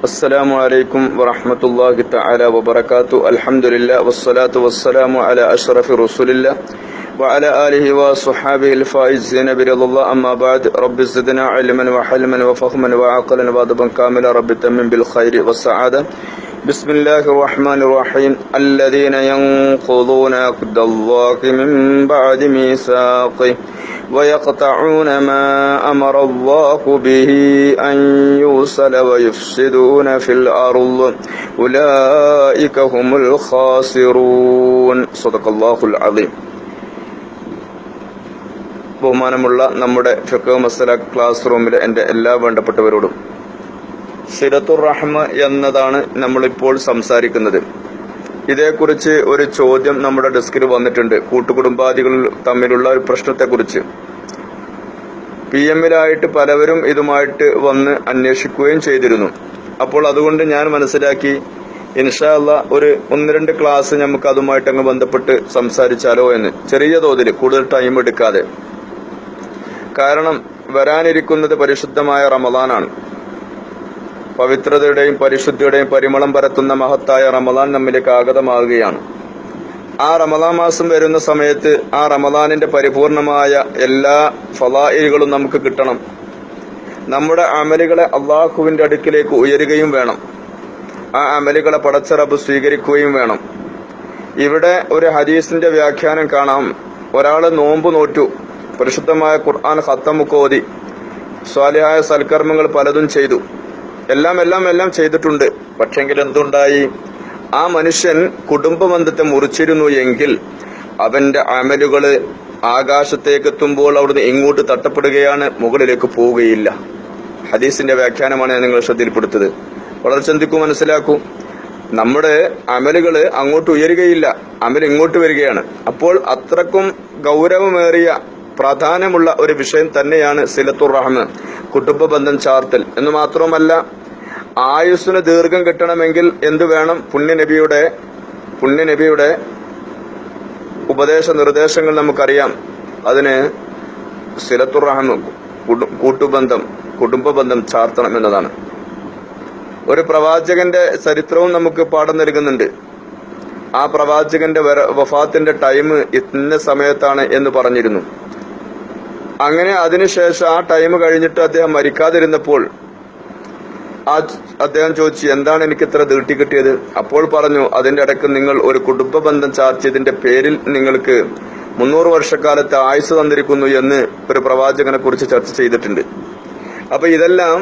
السلام عليكم ورحمة الله تعالى وبركاته. الحمد لله والصلاة والسلام على أشرف رسول الله وعلى آله وصحابه الفائزين برضا الله. أما بعد، رب زدنا علما وحلما وفهما وعقلا وأدبا كاملا. رب تمم بالخير والسعادة. بسم الله الرحمن الرحيم. الذين ينقضون عهد الله من بعد ميثاقه ويقطعون ما أمر الله به أن يوصل ويفسدون في الأرض أولئك هم الخاسرون. صدق الله العظيم. ബഹുമാനമുള്ള നമ്മുടെ ഫിഖ് മസല ക്ലാസ് റൂമിലെ എൻ്റെ എല്ലാ വേണ്ടപ്പെട്ടവരോടും, സിലത്തുർ റഹ്മ എന്നതാണ് നമ്മളിപ്പോൾ സംസാരിക്കുന്നത്. ഇതേക്കുറിച്ച് ഒരു ചോദ്യം നമ്മുടെ ഡെസ്കിൽ വന്നിട്ടുണ്ട്. കൂട്ടുകുടുംബാദികൾ തമ്മിലുള്ള ഒരു പ്രശ്നത്തെക്കുറിച്ച് PM-ലായിട്ട് പലവരും ഇതുമായിട്ട് വന്ന് അന്വേഷിക്കുകയും ചെയ്തിരുന്നു. അപ്പോൾ അതുകൊണ്ട് ഞാൻ മനസ്സിലാക്കി, ഇൻഷാ അല്ലാഹ് ഒരു 1-2 ക്ലാസ് നമുക്ക് അതുമായിട്ട് അങ്ങ് ബന്ധപ്പെട്ട് സംസാരിച്ചാലോ എന്ന്, ചെറിയ തോതിൽ, കൂടുതൽ ടൈം എടുക്കാതെ. കാരണം വരാനിരിക്കുന്നത് പരിശുദ്ധമായ റമദാനാണ്. പവിത്രതയുടെയും പരിശുദ്ധിയുടെയും പരിമളം പരത്തുന്ന മഹത്തായ റമദാൻ നമ്മിലേക്ക് ആഗതമാവുകയാണ്. ആ റമദാൻ മാസം വരുന്ന സമയത്ത് ആ റമദാനിന്റെ പരിപൂർണമായ എല്ലാ ഫളായിലുകളും നമുക്ക് കിട്ടണം. നമ്മുടെ അമലുകളെ അള്ളാഹുവിന്റെ അടുക്കിലേക്ക് ഉയരുകയും വേണം. ആ അമലുകളെ പടച്ച റബ്ബ് സ്വീകരിക്കുകയും വേണം. ഇവിടെ ഒരു ഹദീസിന്റെ വ്യാഖ്യാനം കാണാം. ഒരാള് നോമ്പ് നോറ്റു, പരിശുദ്ധമായ ഖുർആൻ ഖത്തമൊക്കെ ഓതി, സ്വാലിഹായ സൽക്കർമ്മങ്ങൾ പലതും ചെയ്തു, എല്ലാം ചെയ്തിട്ടുണ്ട്. പക്ഷെങ്കിൽ എന്തുണ്ടായി? ആ മനുഷ്യൻ കുടുംബബന്ധത്തെ മുറിച്ചിരുന്നു എങ്കിൽ അവന്റെ അമലുകള് ആകാശത്തേക്ക് എത്തുമ്പോൾ അവിടുന്ന് ഇങ്ങോട്ട് തട്ടപ്പെടുകയാണ്, മുകളിലേക്ക് പോവുകയില്ല. ഹദീസിന്റെ വ്യാഖ്യാനമാണ് ഞാൻ നിങ്ങൾ ശ്രദ്ധയിൽപ്പെടുത്തത്. വളരെ ചിന്തിക്കൂ, മനസ്സിലാക്കൂ. നമ്മുടെ അമലുകള് അങ്ങോട്ട് ഉയരുകയില്ല, അമൽ ഇങ്ങോട്ട് വരികയാണ്. അപ്പോൾ അത്രക്കും ഗൗരവമേറിയ പ്രാധാന്യമുള്ള ഒരു വിഷയം തന്നെയാണ് സിലത്തുർ റഹ്മ, കുടുംബ ബന്ധം ചാർത്തൽ. എന്ന് മാത്രമല്ല, ആയുസ്സിന് ദീർഘം കിട്ടണമെങ്കിൽ എന്തു വേണം? പുണ്യനബിയുടെ ഉപദേശ നിർദ്ദേശങ്ങൾ നമുക്കറിയാം. അതിന് സിലത്തുർ റഹ്മ, കുടുംബ ബന്ധം ചാർത്തണം എന്നതാണ്. ഒരു പ്രവാചകന്റെ ചരിത്രവും നമുക്ക് പാഠം നൽകുന്നുണ്ട്. ആ പ്രവാചകന്റെ വഫാത്തിന്റെ ടൈം ഇന്ന സമയത്താണ് എന്ന് പറഞ്ഞിരുന്നു. അങ്ങനെ അതിനുശേഷം ആ ടൈം കഴിഞ്ഞിട്ട് അദ്ദേഹം മരിക്കാതിരുന്നപ്പോൾ അദ്ദേഹം ചോദിച്ചു, എന്താണ് എനിക്ക് ഇത്ര നീട്ടി കിട്ടിയത്? അപ്പോൾ പറഞ്ഞു, അതിന്റെ ഇടയ്ക്ക് നിങ്ങൾ ഒരു കുടുംബ ബന്ധം ചാർത്തിയതിന്റെ പേരിൽ നിങ്ങൾക്ക് 300 വർഷക്കാലത്തെ ആയുസ് തന്നിരിക്കുന്നു എന്ന് ഒരു പ്രവാചകനെ കുറിച്ച് ചർച്ച ചെയ്തിട്ടുണ്ട്. അപ്പൊ ഇതെല്ലാം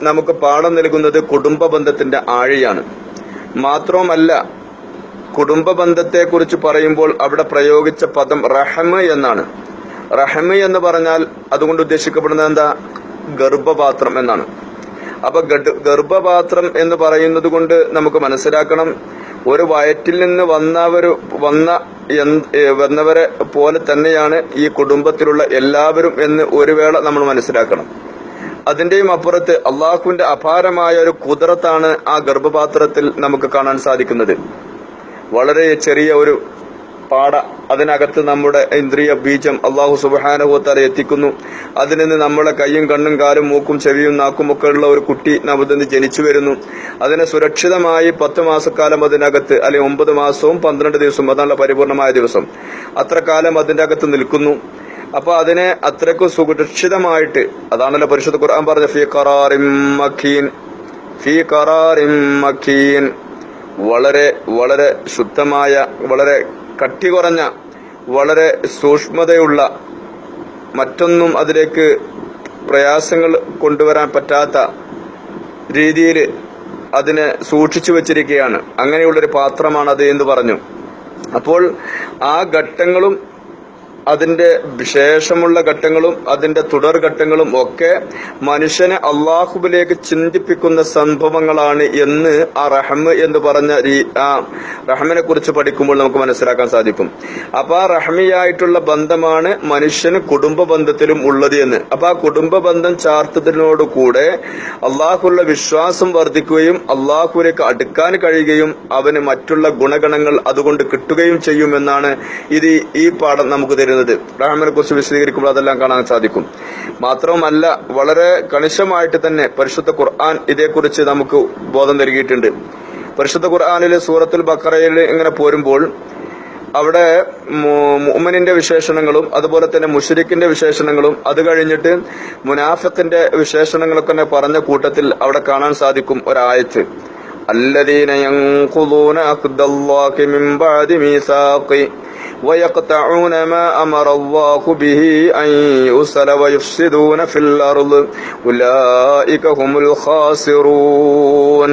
നമുക്ക് പാഠം നൽകുന്നത് കുടുംബ ബന്ധത്തിന്റെ ആഴിയാണ്. മാത്രവുമല്ല, കുടുംബ ബന്ധത്തെ കുറിച്ച് പറയുമ്പോൾ അവിടെ പ്രയോഗിച്ച പദം റഹ്മ എന്നാണ്. റഹ്മ എന്ന് പറഞ്ഞാൽ അതുകൊണ്ട് ഉദ്ദേശിക്കപ്പെടുന്നത് എന്താ? ഗർഭപാത്രം എന്നാണ്. അപ്പൊ ഗർഭപാത്രം എന്ന് പറയുന്നത് കൊണ്ട് നമുക്ക് മനസ്സിലാക്കണം, ഒരു വയറ്റിൽ നിന്ന് വന്നവരെ പോലെ തന്നെയാണ് ഈ കുടുംബത്തിലുള്ള എല്ലാവരും എന്ന് ഒരു വേള നമ്മൾ മനസ്സിലാക്കണം. അതിന്റെയും അപ്പുറത്ത് അള്ളാഹുവിന്റെ അപാരമായ ഒരു കുദറത്താണ് ആ ഗർഭപാത്രത്തിൽ നമുക്ക് കാണാൻ സാധിക്കുന്നത്. വളരെ ചെറിയ ഒരു പാട, അതിനകത്ത് നമ്മുടെ ഇന്ദ്രിയ ബീജം അള്ളാഹു സുബ്ഹാനഹു വ തആല എത്തിക്കുന്നു. അതിൽ നിന്ന് നമ്മളെ കയ്യും കണ്ണും കാലും മൂക്കും ചെവിയും നാക്കും ഒക്കെ ഉള്ള ഒരു കുട്ടി നമുക്ക് ജനിച്ചു വരുന്നു. അതിനെ സുരക്ഷിതമായി 10 മാസക്കാലം അതിനകത്ത്, അല്ലെങ്കിൽ 9 മാസവും 12 ദിവസവും, അതാണല്ലോ പരിപൂർണമായ ദിവസം, അത്ര കാലം അതിന്റെ അകത്ത് നിൽക്കുന്നു. അപ്പൊ അതിനെ അത്രയ്ക്കും സുരക്ഷിതമായിട്ട്, അതാണല്ലോ പരിശുദ്ധ ഖുർആൻ പറഞ്ഞ ഫീ ഖറാറിൻ മക്കീൻ, വളരെ വളരെ ശുദ്ധമായ, വളരെ കട്ടി കുറഞ്ഞ, വളരെ സൂക്ഷ്മതയുള്ള, മറ്റൊന്നും അതിലേക്ക് പ്രയാസങ്ങൾ കൊണ്ടുവരാൻ പറ്റാത്ത രീതിയിൽ അതിനെ സൂക്ഷിച്ചു വെച്ചിരിക്കുകയാണ്. അങ്ങനെയുള്ളൊരു പാത്രമാണ് അത് എന്ന് പറഞ്ഞു. അപ്പോൾ ആ ഘട്ടങ്ങളും അതിന്റെ ശേഷമുള്ള ഘട്ടങ്ങളും അതിന്റെ തുടർ ഘട്ടങ്ങളും ഒക്കെ മനുഷ്യനെ അള്ളാഹുവിലേക്ക് ചിന്തിപ്പിക്കുന്ന സംഭവങ്ങളാണ് എന്ന് ആ റഹ്മ എന്ന് പറഞ്ഞ ആ റഹ്മിനെ കുറിച്ച് പഠിക്കുമ്പോൾ നമുക്ക് മനസ്സിലാക്കാൻ സാധിക്കും. അപ്പൊ ആ റഹ്മിയായിട്ടുള്ള ബന്ധമാണ് മനുഷ്യന് കുടുംബ ബന്ധത്തിലും ഉള്ളത് എന്ന്. അപ്പൊ ആ കുടുംബ ബന്ധം ചാർത്തതിനോടുകൂടെ അള്ളാഹുള്ള വിശ്വാസം വർദ്ധിക്കുകയും അള്ളാഹുവിലേക്ക് അടുക്കാൻ കഴിയുകയും അവന് മറ്റുള്ള ഗുണഗണങ്ങൾ അതുകൊണ്ട് കിട്ടുകയും ചെയ്യുമെന്നാണ് ഇത് ഈ പാഠം നമുക്ക് തരുന്നത്. വരുന്നത്. റഹ്മാനെ കുറിച്ച് വിശദീകരിക്കുമ്പോൾ അതെല്ലാം കാണാൻ സാധിക്കും. മാത്രവുമല്ല, വളരെ കണിശമായിട്ട് തന്നെ പരിശുദ്ധ ഖുർആൻ ഇതേക്കുറിച്ച് നമുക്ക് ബോധം നൽകിയിട്ടുണ്ട്. പരിശുദ്ധ ഖുർആനിലെ സൂറത്തുൽ ബഖറയിൽ ഇങ്ങനെ പോരുമ്പോൾ അവിടെ മുഅ്മിനിന്റെ വിശേഷണങ്ങളും അതുപോലെ തന്നെ മുശ്രിക്കിന്റെ വിശേഷണങ്ങളും അത് കഴിഞ്ഞിട്ട് മുനാഫിഖിന്റെ വിശേഷണങ്ങളൊക്കെ പറഞ്ഞ കൂട്ടത്തിൽ അവിടെ കാണാൻ സാധിക്കും ഒരായത്ത്, الذين ينقضون عهد الله من بعد ميثاقه ويقطعون ما أمر الله به أن يوصل ويفسدون في الأرض أولئك هم الخاسرون.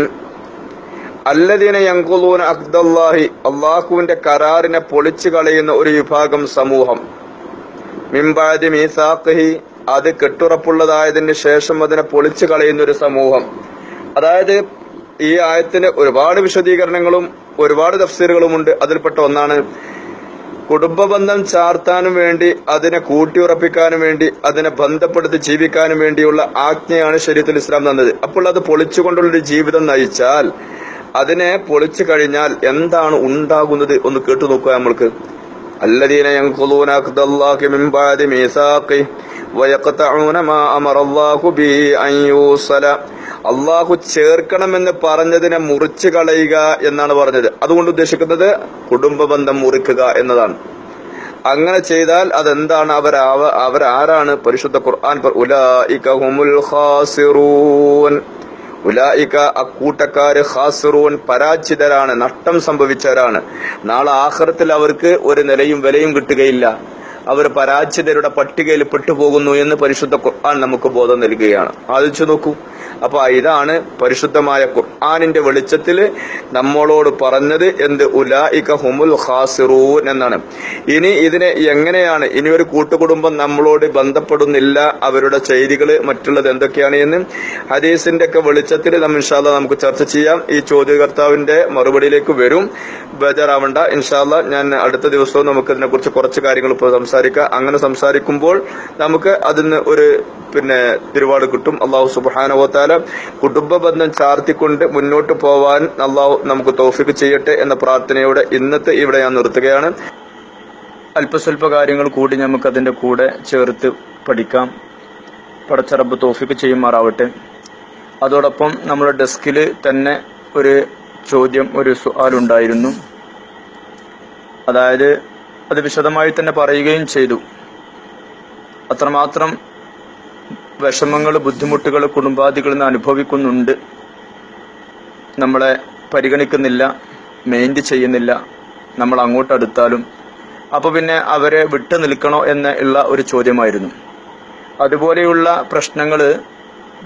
അല്ലദീന യൻഖുദൂന അഖ്ദല്ലാഹി, അല്ലാഹുവിന്റെ കരാറിനെ പൊളിച്ചു കളയുന്ന ഒരു വിഭാഗം സമൂഹം, മിൻ ബഅദി മീസാഖിഹി, അത് കെട്ടുറപ്പുള്ളതായതിന് ശേഷം അതിനെ പൊളിച്ചു കളയുന്ന ഒരു സമൂഹം. അതായത് ഈ ആയത്തിന് ഒരുപാട് വിശദീകരണങ്ങളും ഒരുപാട് തഫ്സീറുകളുമുണ്ട്. അതിൽപ്പെട്ട ഒന്നാണ് കുടുംബബന്ധം ചാർത്താനും വേണ്ടി, അതിനെ കൂട്ടിയുറപ്പിക്കാനും വേണ്ടി, അതിനെ ബന്ധപ്പെടുത്തി ജീവിക്കാനും വേണ്ടിയുള്ള ആജ്ഞയാണ് ശരീഅത്തുൽ ഇസ്ലാം തന്നത്. അപ്പോൾ അത് പൊളിച്ചുകൊണ്ടുള്ളൊരു ജീവിതം നയിച്ചാൽ, അതിനെ പൊളിച്ചു കഴിഞ്ഞാൽ എന്താണ് ഉണ്ടാകുന്നത് ഒന്ന് കേട്ടു നോക്കുക നമ്മൾക്ക്. الذين ينقضون عهد الله من بعد ميثاقه ويقطعون ما أمر الله به أن يوصل. അള്ളാഹു ചേർക്കണമെന്ന് പറഞ്ഞതിനെ മുറിച്ചു കളയുക എന്നാണ് പറഞ്ഞത്. അതുകൊണ്ട് ഉദ്ദേശിക്കുന്നത് കുടുംബബന്ധം മുറിക്കുക എന്നതാണ്. അങ്ങനെ ചെയ്താൽ അതെന്താണ്? അവരാരാണ്? പരിശുദ്ധ ഖുർആൻ ഉലൈക ഹുമുൽ ഖാസിറൂൻ, ഉലൈക അക്കൂട്ടക്കാര് ഖാസിറൂൻ, പരാജിതരാണ്, നഷ്ടം സംഭവിച്ചവരാണ്. നാളെ ആഖിറത്തിൽ അവർക്ക് ഒരു നിലയും വിലയും കിട്ടുകയില്ല. അവർ പരാജിതരുടെ പട്ടികയിൽ പെട്ടുപോകുന്നു എന്ന് പരിശുദ്ധ ഖുർആൻ നമുക്ക് ബോധം നൽകുകയാണ്. ആലോചിച്ചു നോക്കൂ. അപ്പൊ ഇതാണ് പരിശുദ്ധമായ ഖുർആനിന്റെ വെളിച്ചത്തിൽ നമ്മളോട് പറഞ്ഞത്. എന്ത്? ഉലൈക ഹുമുൽ ഖാസിറൂൻ എന്നാണ്. ഇനി ഇതിനെ എങ്ങനെയാണ്, ഇനി ഒരു കൂട്ടുകുടുംബം നമ്മളോട് ബന്ധപ്പെടുന്നില്ല, അവരുടെ ചെയ്തികള് മറ്റുള്ളത് എന്തൊക്കെയാണ് എന്ന് ഹദീസിന്റെ ഒക്കെ വെളിച്ചത്തിൽ ഇൻഷാ അല്ലാഹ് നമുക്ക് ചർച്ച ചെയ്യാം. ഈ ചോദ്യകർത്താവിന്റെ മറുപടിയിലേക്ക് വരും, ബേജാറാവണ്ട. ഇൻഷാ അല്ലാഹ് ഞാൻ അടുത്ത ദിവസവും നമുക്ക് ഇതിനെ കുറിച്ച് കുറച്ച് കാര്യങ്ങൾ ഇപ്പോൾ സംസാരിക്കാം. അങ്ങനെ സംസാരിക്കുമ്പോൾ നമുക്ക് അതിന് ഒരു തിരുവാട് കിട്ടും. അള്ളാഹു സുബ്ഹാനഹു വ തആല കുടുംബ ബന്ധം ചാർത്തിക്കൊണ്ട് മുന്നോട്ട് പോവാൻ അള്ളാഹു നമുക്ക് തൗഫീഖ് ചെയ്യട്ടെ എന്ന പ്രാർത്ഥനയോടെ ഇന്നത്തെ ഇവിടെ ഞാൻ നിർത്തുകയാണ്. അല്പസ്വല്പ കാര്യങ്ങൾ കൂടി നമുക്ക് അതിന്റെ കൂടെ ചേർത്ത് പഠിക്കാം. പടച്ച റബ്ബ് തൗഫീഖ് ചെയ്യുമാറാവട്ടെ. അതോടൊപ്പം നമ്മുടെ ഡെസ്കിൽ തന്നെ ഒരു ചോദ്യം, ഒരു സുആലുണ്ടായിരുന്നു. അതായത് അത് വിശദമായി തന്നെ പറയുകയും ചെയ്തു. അത്രമാത്രം വിഷമങ്ങൾ, ബുദ്ധിമുട്ടുകൾ കുടുംബാദികളിൽ നിന്ന് അനുഭവിക്കുന്നുണ്ട്. നമ്മളെ പരിഗണിക്കുന്നില്ല, മെയിൻറ്റ് ചെയ്യുന്നില്ല, നമ്മൾ അങ്ങോട്ട് അടുത്താലും. അപ്പൊ പിന്നെ അവരെ വിട്ടു നിൽക്കണോ എന്നുള്ള ഒരു ചോദ്യമായിരുന്നു. അതുപോലെയുള്ള പ്രശ്നങ്ങൾ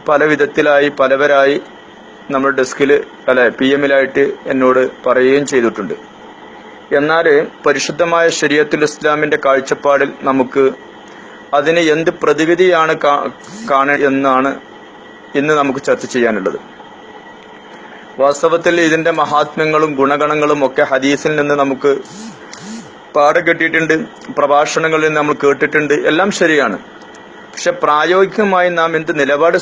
പല വിധത്തിലായി പലവരായി നമ്മുടെ ഡെസ്കിൽ PM-ലായിട്ട് എന്നോട് പറയുകയും ചെയ്തിട്ടുണ്ട്. എന്നാൽ പരിശുദ്ധമായ ശരീഅത്തുൽ ഇസ്ലാമിന്റെ കാഴ്ചപ്പാടിൽ നമുക്ക് അതിന് എന്ത് പ്രതിവിധിയാണ് എന്നാണ് ഇന്ന് നമുക്ക് ചർച്ച ചെയ്യാനുള്ളത്. വാസ്തവത്തിൽ ഇതിന്റെ മഹാത്മ്യങ്ങളും ഗുണഗണങ്ങളും ഒക്കെ ഹദീസിൽ നിന്ന് നമുക്ക് പാഠം കിട്ടിയിട്ടുണ്ട്, പ്രഭാഷണങ്ങളിൽ നിന്ന് നമ്മൾ കേട്ടിട്ടുണ്ട്, എല്ലാം ശരിയാണ്. പക്ഷെ പ്രായോഗികമായി നാം എന്ത് നിലപാട്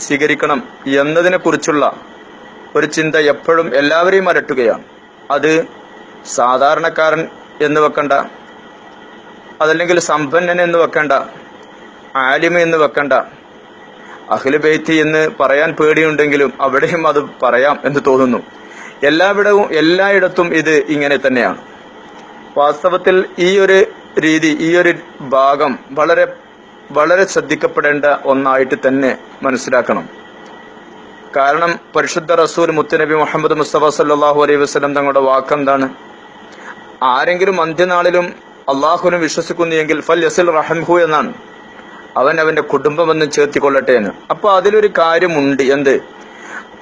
സ്വീകരിക്കണം എന്നതിനെ കുറിച്ചുള്ള ഒരു ചിന്ത എപ്പോഴും എല്ലാവരെയും അലട്ടുകയാണ്. അത് സാധാരണക്കാരൻ എന്ന് വെക്കണ്ട, അതല്ലെങ്കിൽ സമ്പന്നൻ എന്ന് വെക്കണ്ട, ആലിമ എന്ന് വെക്കണ്ട, അഹ്ലു ബൈത്ത് എന്ന് പറയാൻ പേടിയുണ്ടെങ്കിലും അവിടെയും അത് പറയാം എന്ന് തോന്നുന്നു. എല്ലായിടത്തും ഇത് ഇങ്ങനെ തന്നെയാണ്. വാസ്തവത്തിൽ ഈ ഒരു രീതി, ഈ ഒരു ഭാഗം വളരെ വളരെ ശ്രദ്ധിക്കപ്പെടേണ്ട ഒന്നായിട്ട് തന്നെ മനസ്സിലാക്കണം. കാരണം പരിശുദ്ധ റസൂൽ മുത്തുനബി മുഹമ്മദ് മുസ്തഫ സല്ലല്ലാഹു അലൈഹി വസല്ലം തങ്ങളുടെ വാക്കെന്താണ്? ആരെങ്കിലും അന്ത്യനാളിലും അള്ളാഹുവിനും വിശ്വസിക്കുന്നെങ്കിൽ ഫൽ യസിൽ റഹംഹു എന്നാണ്. അവൻ അവന്റെ കുടുംബബന്ധം ചേർത്തിക്കൊള്ളട്ടെ എന്ന്. അപ്പൊ അതിലൊരു കാര്യമുണ്ട്. എന്ത്?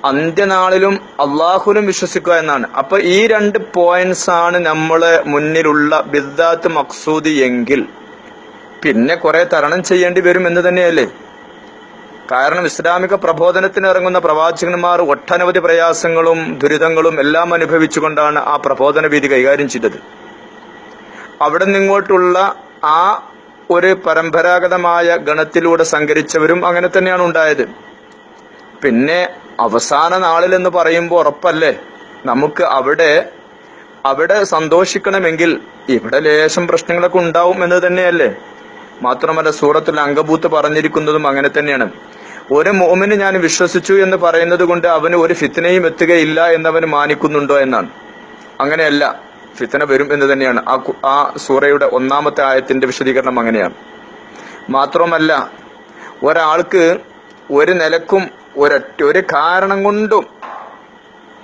അന്ത്യനാളിലും അള്ളാഹുവിനും വിശ്വസിക്കുക എന്നാണ്. അപ്പൊ ഈ 2 പോയിന്റ്സ് ആണ് നമ്മളെ മുന്നിലുള്ള ബിദ്അത്ത് മഖ്സൂദി എങ്കിൽ പിന്നെ കുറെ തരണം ചെയ്യേണ്ടി വരും എന്ന് തന്നെയല്ലേ? കാരണം ഇസ്ലാമിക പ്രബോധനത്തിന് ഇറങ്ങുന്ന പ്രവാചകന്മാർ ഒട്ടനവധി പ്രയാസങ്ങളും ദുരിതങ്ങളും എല്ലാം അനുഭവിച്ചുകൊണ്ടാണ് ആ പ്രബോധന വീതി കൈകാര്യം ചെയ്തത്. അവിടെ നിന്നിങ്ങോട്ടുള്ള ആ ഒരു പരമ്പരാഗതമായ ഗണത്തിലൂടെ സഞ്ചരിച്ചവരും അങ്ങനെ തന്നെയാണ് ഉണ്ടായത്. പിന്നെ അവസാന നാളിൽ എന്ന് പറയുമ്പോൾ ഉറപ്പല്ലേ നമുക്ക് അവിടെ അവിടെ സന്തോഷിക്കണമെങ്കിൽ ഇവിടെ ലേശം പ്രശ്നങ്ങളൊക്കെ ഉണ്ടാവും എന്ന് തന്നെയല്ലേ. മാത്രമല്ല സൂറത്തുൽ അങ്കബൂത്ത് പറഞ്ഞിരിക്കുന്നതും അങ്ങനെ തന്നെയാണ്. ഒരു മുഅ്മിന് ഞാൻ വിശ്വസിച്ചു എന്ന് പറയുന്നത് കൊണ്ട് അവന് ഒരു ഫിത്നയും എത്തുകയില്ല എന്നവന് മാനിക്കുന്നുണ്ടോ എന്നാണ്. അങ്ങനെയല്ല, ഫിത്ന വരും എന്ന് തന്നെയാണ്. ആ സൂറയുടെ 1-ാമത്തെ ആയത്തിന്റെ വിശദീകരണം അങ്ങനെയാണ്. മാത്രമല്ല ഒരാൾക്ക് ഒരു നിലക്കും ഒരു കാരണം കൊണ്ടും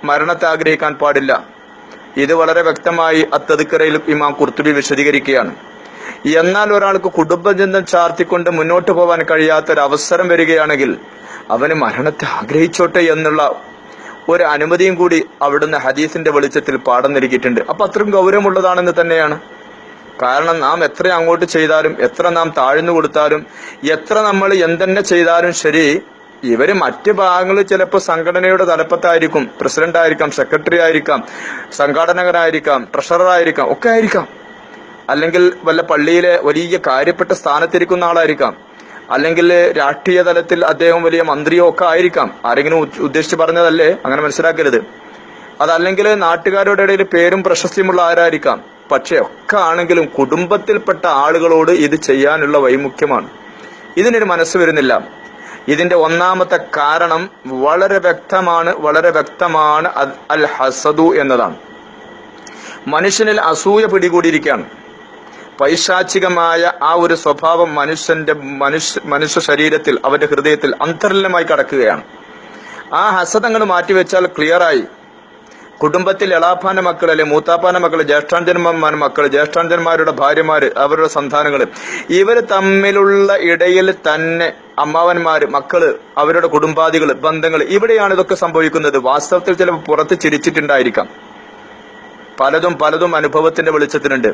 മരണത്തെ ആഗ്രഹിക്കാൻ പാടില്ല. ഇത് വളരെ വ്യക്തമായി അത്തദ്കിറയിൽ ഇമാം ഖുർത്തുബി വിശദീകരിക്കുകയാണ്. എന്നാൽ ഒരാൾക്ക് കുടുംബബന്ധം ചാർത്തിക്കൊണ്ട് മുന്നോട്ട് പോകാൻ കഴിയാത്തൊരവസരം വരികയാണെങ്കിൽ അവന് മരണത്തെ ആഗ്രഹിച്ചോട്ടെ എന്നുള്ള ഒരു അനുമതിയും കൂടി അവിടുന്ന് ഹദീസിന്റെ വെളിച്ചത്തിൽ പാഠം നൽകിയിട്ടുണ്ട്. അപ്പൊ അത്രയും ഗൗരവമുള്ളതാണെന്ന് തന്നെയാണ്. കാരണം നാം എത്ര അങ്ങോട്ട് ചെയ്താലും, എത്ര നാം താഴ്ന്നു കൊടുത്താലും, എത്ര നമ്മൾ എന്തെന്നെ ചെയ്താലും ശരി, ഇവര് മറ്റ് ഭാഗങ്ങളിൽ ചിലപ്പോൾ സംഘടനയുടെ തലപ്പത്തായിരിക്കും, പ്രസിഡന്റ് ആയിരിക്കാം, സെക്രട്ടറി ആയിരിക്കാം, സംഘാടകനായിരിക്കാം, ട്രഷറർ ആയിരിക്കാം, ഒക്കെ ആയിരിക്കാം. അല്ലെങ്കിൽ വല്ല പള്ളിയിലെ വലിയ കാര്യപ്പെട്ട സ്ഥാനത്തിരിക്കുന്ന ആളായിരിക്കാം, അല്ലെങ്കിൽ രാഷ്ട്രീയ തലത്തിൽ അദ്ദേഹം വലിയ മന്ത്രിയോ ഒക്കെ ആയിരിക്കാം. ആരെങ്കിലും ഉദ്ദേശിച്ച് പറഞ്ഞതല്ലേ, അങ്ങനെ മനസ്സിലാക്കരുത്. അതല്ലെങ്കിൽ നാട്ടുകാരുടെ ഇടയിൽ പേരും പ്രശസ്തിയുമുള്ള ആരായിരിക്കാം. പക്ഷെ ഒക്കെ ആണെങ്കിലും കുടുംബത്തിൽപ്പെട്ട ആളുകളോട് ഇത് ചെയ്യാനുള്ള വൈമുഖ്യമാണ്. ഇതിനൊരു മനസ്സ് വരുന്നില്ല. ഇതിന്റെ 1-ാമത്തെ കാരണം വളരെ വ്യക്തമാണ് അൽ ഹസദു എന്നതാണ്. മനുഷ്യനിൽ അസൂയ പിടികൂടിയിരിക്കുകയാണ്. പൈശാചികമായ ആ ഒരു സ്വഭാവം മനുഷ്യ ശരീരത്തിൽ, അവന്റെ ഹൃദയത്തിൽ അന്തർലീനമായി കടക്കുകയാണ്. ആ ഹസദങ്ങൾ മാറ്റിവെച്ചാൽ ക്ലിയറായി. കുടുംബത്തിൽ എളാപ്പാന്റെ മക്കൾ, അല്ലെ മൂത്താപ്പാന്റെ മക്കൾ, ജ്യേഷ്ഠാഞ്ജന്മാരുടെ മക്കൾ, ജ്യേഷ്ഠാഞ്ജന്മാരുടെ ഭാര്യമാര്, അവരുടെ സന്താനങ്ങൾ, ഇവർ തമ്മിലുള്ള ഇടയിൽ തന്നെ അമ്മാവന്മാര്, മക്കള്, അവരുടെ കുടുംബാദികൾ, ബന്ധങ്ങൾ, ഇവിടെയാണ് ഇതൊക്കെ സംഭവിക്കുന്നത്. വാസ്തവത്തിൽ ചിലപ്പോൾ പുറത്ത് ചിരിച്ചിട്ടുണ്ടായിരിക്കാം. പലതും അനുഭവത്തിന്റെ വെളിച്ചത്തിനുണ്ട്.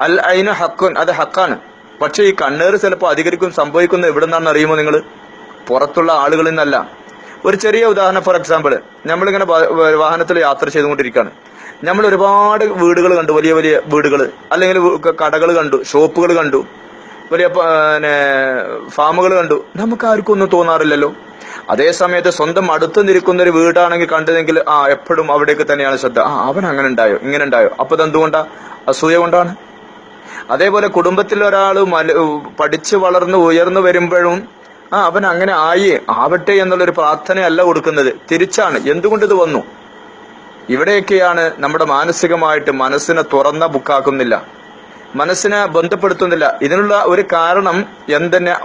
അൽ ഐനു ഹക്കുൻ, അത് ഹക്കാണ്. പക്ഷെ ഈ കണ്ണേറ് ചിലപ്പോൾ അധികരിക്കും. സംഭവിക്കുന്നത് എവിടെ നിന്നാണെന്ന് അറിയുമോ നിങ്ങൾ? പുറത്തുള്ള ആളുകളിൽ നിന്നല്ല. ഒരു ചെറിയ ഉദാഹരണം, ഫോർ എക്സാമ്പിൾ, നമ്മളിങ്ങനെ വാഹനത്തിൽ യാത്ര ചെയ്തുകൊണ്ടിരിക്കുകയാണ്. നമ്മൾ ഒരുപാട് വീടുകൾ കണ്ടു, വലിയ വലിയ വീടുകൾ, അല്ലെങ്കിൽ കടകൾ കണ്ടു, ഷോപ്പുകൾ കണ്ടു, വലിയ ഫാമുകൾ കണ്ടു. നമുക്ക് ആർക്കും ഒന്നും തോന്നാറില്ലല്ലോ. അതേ സമയത്ത് സ്വന്തം അടുത്ത് നിൽക്കുന്ന ഒരു വീടാണെങ്കിൽ കണ്ടതെങ്കിൽ എപ്പോഴും അവിടേക്ക് തന്നെയാണ് ശ്രദ്ധ. അവൻ അങ്ങനെ ഉണ്ടായോ, ഇങ്ങനെ ഉണ്ടായോ. അപ്പൊ ഇതെന്തുകൊണ്ടാ? അസൂയ കൊണ്ടാണ്. അതേപോലെ കുടുംബത്തിൽ ഒരാൾ പഠിച്ചു വളർന്ന് ഉയർന്നു വരുമ്പോഴും അവൻ അങ്ങനെ ആവട്ടെ എന്നുള്ളൊരു പ്രാർത്ഥനയല്ല കൊടുക്കുന്നത്, തിരിച്ചാണ്. എന്തുകൊണ്ട് ഇത് വന്നു? ഇവിടെയൊക്കെയാണ് നമ്മുടെ മാനസികമായിട്ട് മനസ്സിനെ തുറന്ന ബുക്കാക്കുന്നില്ല, മനസ്സിനെ ബന്ധപ്പെടുത്തുന്നില്ല. ഇതിനുള്ള ഒരു കാരണം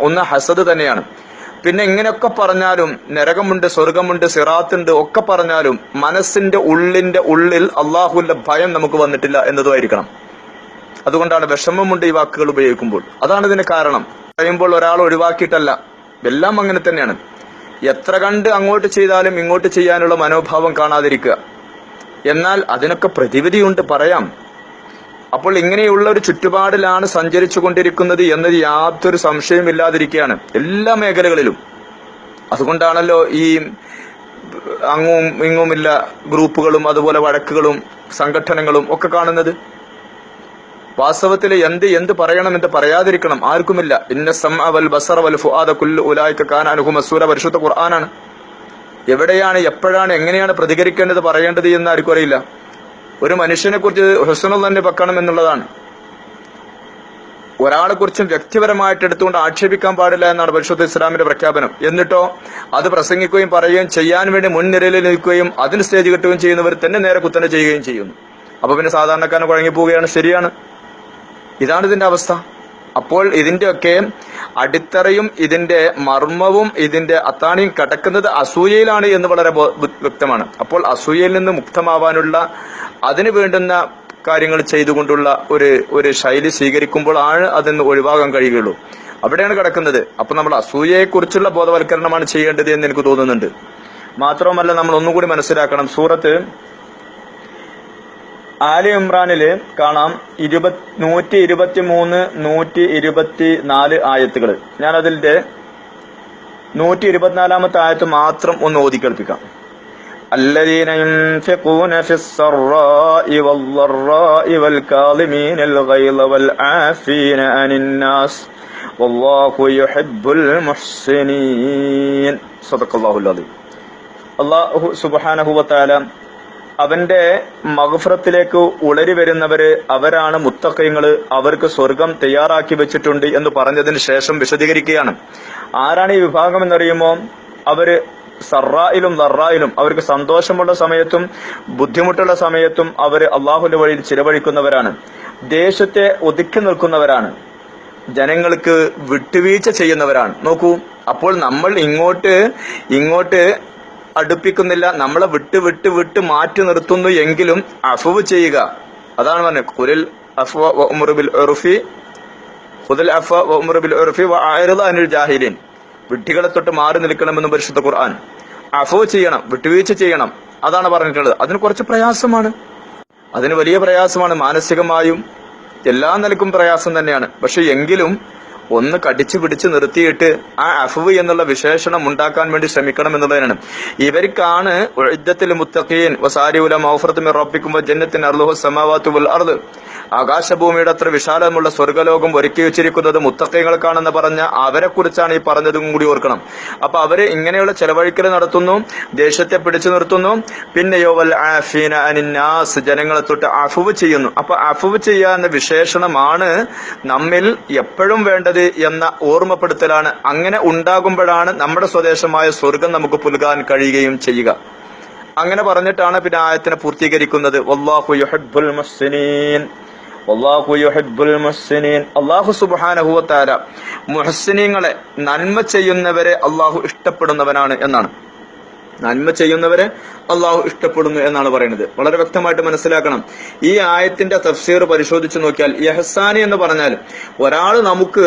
ഒന്ന് ഹസദ് തന്നെയാണ്. പിന്നെ ഇങ്ങനെയൊക്കെ പറഞ്ഞാലും നരകമുണ്ട്, സ്വർഗമുണ്ട്, സിറാത്തുണ്ട് ഒക്കെ പറഞ്ഞാലും മനസ്സിന്റെ ഉള്ളിൽ അള്ളാഹുവിന്റെ ഭയം നമുക്ക് വന്നിട്ടില്ല എന്നതുമായിരിക്കണം. അതുകൊണ്ടാണ് വിഷമമുണ്ട് ഈ വാക്കുകൾ ഉപയോഗിക്കുമ്പോൾ. അതാണ് ഇതിന് കാരണം. പറയുമ്പോൾ ഒരാൾ ഒഴിവാക്കിയിട്ടല്ല, എല്ലാം അങ്ങനെ തന്നെയാണ്. എത്ര കണ്ട് അങ്ങോട്ട് ചെയ്താലും ഇങ്ങോട്ട് ചെയ്യാനുള്ള മനോഭാവം കാണാതിരിക്കുക. എന്നാൽ അതിനൊക്കെ പ്രതിവിധിയുണ്ട്, പറയാം. അപ്പോൾ ഇങ്ങനെയുള്ള ഒരു ചുറ്റുപാടിലാണ് സഞ്ചരിച്ചു കൊണ്ടിരിക്കുന്നത് എന്നത് യാതൊരു സംശയമില്ലാതിരിക്കുകയാണ് എല്ലാ മേഖലകളിലും. അതുകൊണ്ടാണല്ലോ ഈ അങ്ങും ഇങ്ങുമില്ല ഗ്രൂപ്പുകളും അതുപോലെ വഴക്കുകളും സംഘടനകളും ഒക്കെ കാണുന്നത്. വാസ്തവത്തിൽ എന്ത് പറയണം, എന്ത് പറയാതിരിക്കണം ആർക്കുമില്ല. ഇന്ന സമഅ വൽ ബസറ വൽ ഫുആദ കുല്ലു ഉലൈക കാന അൻഹു മസ്ഊല, പരിശുദ്ധ ഖുർആനാണ്. എവിടെയാണ്, എപ്പോഴാണ്, എങ്ങനെയാണ് പ്രതികരിക്കേണ്ടത്, പറയേണ്ടത് എന്ന് ആർക്കും അറിയില്ല. ഒരു മനുഷ്യനെ കുറിച്ച് ഹുസ്നുൽ തന്നെ വെക്കണം എന്നുള്ളതാണ്. ഒരാളെ കുറിച്ചും വ്യക്തിപരമായിട്ട് എടുത്തുകൊണ്ട് ആക്ഷേപിക്കാൻ പാടില്ല എന്നാണ് പരിശുദ്ധ ഇസ്ലാമിന്റെ പ്രഖ്യാപനം. എന്നിട്ടോ അത് പ്രസംഗിക്കുകയും പറയുകയും ചെയ്യാൻ വേണ്ടി മുൻനിരയിൽ നിൽക്കുകയും അതിന് സ്റ്റേജ് കിട്ടുകയും ചെയ്യുന്നവർ തന്നെ നേരെ കുത്തനെ ചെയ്യുകയും ചെയ്യുന്നു. അപ്പൊ പിന്നെ സാധാരണക്കാരന് കുഴങ്ങിപ്പോവുകയാണ്. ശരിയാണ്, ഇതാണ് ഇതിന്റെ അവസ്ഥ. അപ്പോൾ ഇതിന്റെയൊക്കെ അടിത്തറയും ഇതിന്റെ മർമ്മവും ഇതിന്റെ അത്താണിയും കിടക്കുന്നത് അസൂയയിലാണ് എന്ന് വളരെ വ്യക്തമാണ്. അപ്പോൾ അസൂയയിൽ നിന്ന് മുക്തമാവാനുള്ള, അതിന് വേണ്ടുന്ന കാര്യങ്ങൾ ചെയ്തുകൊണ്ടുള്ള ഒരു ശൈലി സ്വീകരിക്കുമ്പോഴാണ് അതിന് ഒഴിവാകാൻ കഴിയുകയുള്ളൂ. അവിടെയാണ് കിടക്കുന്നത്. അപ്പൊ നമ്മൾ അസൂയയെക്കുറിച്ചുള്ള ബോധവൽക്കരണമാണ് ചെയ്യേണ്ടത് എന്ന് എനിക്ക് തോന്നുന്നുണ്ട്. മാത്രവുമല്ല, നമ്മൾ ഒന്നുകൂടി മനസ്സിലാക്കണം, സൂറത്ത് ആലി ഇമ്രാനില് കാണാം 123, 124 ആയത്തുകൾ. ഞാൻ അതിന്റെ 124-ാമത്തെ ആയത്ത് മാത്രം ഒന്ന് ഓതിക്കേൾപ്പിക്കാം. الذين ينفقون في السراء والضراء والكاظمين الغيظ والعافين عن الناس والله يحب المحسنين. صدق الله العظيم. അല്ലാഹു സുബ്ഹാനഹു വ തആല അവന്റെ മഗ്ഫിറത്തിലേക്ക് ഉളരി വരുന്നവര് അവരാണ് മുത്തഖീങ്ങള്, അവർക്ക് സ്വർഗം തയ്യാറാക്കി വെച്ചിട്ടുണ്ട് എന്ന് പറഞ്ഞതിന് ശേഷം വിശദീകരിക്കുകയാണ്. ആരാണ് ഈ വിഭാഗം എന്നറിയുമോ? അവര് സറായിലും ദറായിലും, അവർക്ക് സന്തോഷമുള്ള സമയത്തും ബുദ്ധിമുട്ടുള്ള സമയത്തും അവര് അള്ളാഹുവിന്റെ വഴിയിൽ ചിലവഴിക്കുന്നവരാണ്. ദേശത്തെ ഒതുക്കി നിൽക്കുന്നവരാണ്, ജനങ്ങൾക്ക് വിട്ടുവീഴ്ച ചെയ്യുന്നവരാണ്. നോക്കൂ, അപ്പോൾ നമ്മൾ ഇങ്ങോട്ട് അടുപ്പിക്കുന്നില്ല, നമ്മളെ വിട്ട് മാറ്റി നിർത്തുന്നു എങ്കിലും അഫ്വ് ചെയ്യുക. അതാണ് പറഞ്ഞത്, ഖുലിൽ അഫ്വ വഅ്മുർ ബിൽ ഉർഫി ഖുദിൽ അഫ്വ വഅ്മുർ ബിൽ ഉർഫി വഅഅ്രിദ് അനിൽ ജാഹിലീൻ. വിഡ്ഢികളെ തൊട്ട് മാറി നിൽക്കണമെന്ന് പരിശുദ്ധ ഖുർആൻ. അഫ്വ് ചെയ്യണം, വിട്ടുവീഴ്ച ചെയ്യണം, അതാണ് പറഞ്ഞിട്ടുള്ളത്. അതിന് കുറച്ച് പ്രയാസമാണ്, അതിന് വലിയ പ്രയാസമാണ്, മാനസികമായും എല്ലാ നിലക്കും പ്രയാസം തന്നെയാണ്. പക്ഷെ എങ്കിലും ഒന്ന് കടിച്ചു പിടിച്ച് നിർത്തിയിട്ട് ആ അഫ്വ് എന്നുള്ള വിശേഷണം ഉണ്ടാക്കാൻ വേണ്ടി ശ്രമിക്കണം എന്നുള്ളതിനാണ്. ഇവർക്കാണ് ഉഇദ്ദത്തുൽ മുത്തഖീൻ വസാരിഉ ഇലാ മഗ്ഫിറത്തിൻ മിർ റബ്ബിക്കും വജന്നത്തിൻ അർളുഹു സമാവാതു വൽ അർദ്. ആകാശഭൂമിയുടെ അത്ര വിശാലമുള്ള സ്വർഗ്ഗലോകം ഒരുക്കി വെച്ചിരിക്കുന്നത് മുത്തഖീങ്ങൾക്കാണെന്ന് പറഞ്ഞ അവരെ കുറിച്ചാണ് ഈ പറഞ്ഞതും കൂടി ഓർക്കണം. അപ്പൊ അവര് ഇങ്ങനെയുള്ള ചെലവഴിക്കൽ നടത്തുന്നു, ദേശത്തെ പിടിച്ചു നിർത്തുന്നു, പിന്നെയോ വൽ ആഫീന അനിന്നാസ്, ജനങ്ങളെ തൊട്ട് അഫ്വ് ചെയ്യുന്നു. അപ്പൊ അഫ്വ് ചെയ്യാന്ന വിശേഷണമാണ് നമ്മിൽ എപ്പോഴും വേണ്ടത് എന്ന ഓർമ്മപ്പെടുത്തലാണ്. അങ്ങനെ ഉണ്ടാകുമ്പോഴാണ് നമ്മുടെ സ്വദേശമായ സ്വർഗം നമുക്ക് പുൽകാൻ കഴിയുകയും ചെയ്യുക. അങ്ങനെ പറഞ്ഞിട്ടാണ് പിന്നെ ആയത്തിനെ പൂർത്തീകരിക്കുന്നത്. വല്ലാഹു യുഹിബ്ബുൽ മുഹ്സിനീൻ, വല്ലാഹു യുഹിബ്ബുൽ മുഹ്സിനീൻ. അല്ലാഹു സുബ്ഹാനഹു വ തആല മുഹ്സിനീങ്ങളെ, നന്മ ചെയ്യുന്നവരെ അല്ലാഹു ഇഷ്ടപ്പെടുന്നവനാണ് എന്നാണ്. നന്മ ചെയ്യുന്നവരെ അള്ളാഹു ഇഷ്ടപ്പെടുന്നു എന്നാണ് പറയുന്നത്. വളരെ വ്യക്തമായിട്ട് മനസ്സിലാക്കണം. ഈ ആയത്തിന്റെ തഫ്സീർ പരിശോധിച്ച് നോക്കിയാൽ, ഇഹ്സാനി എന്ന് പറഞ്ഞാൽ ഒരാൾ നമുക്ക്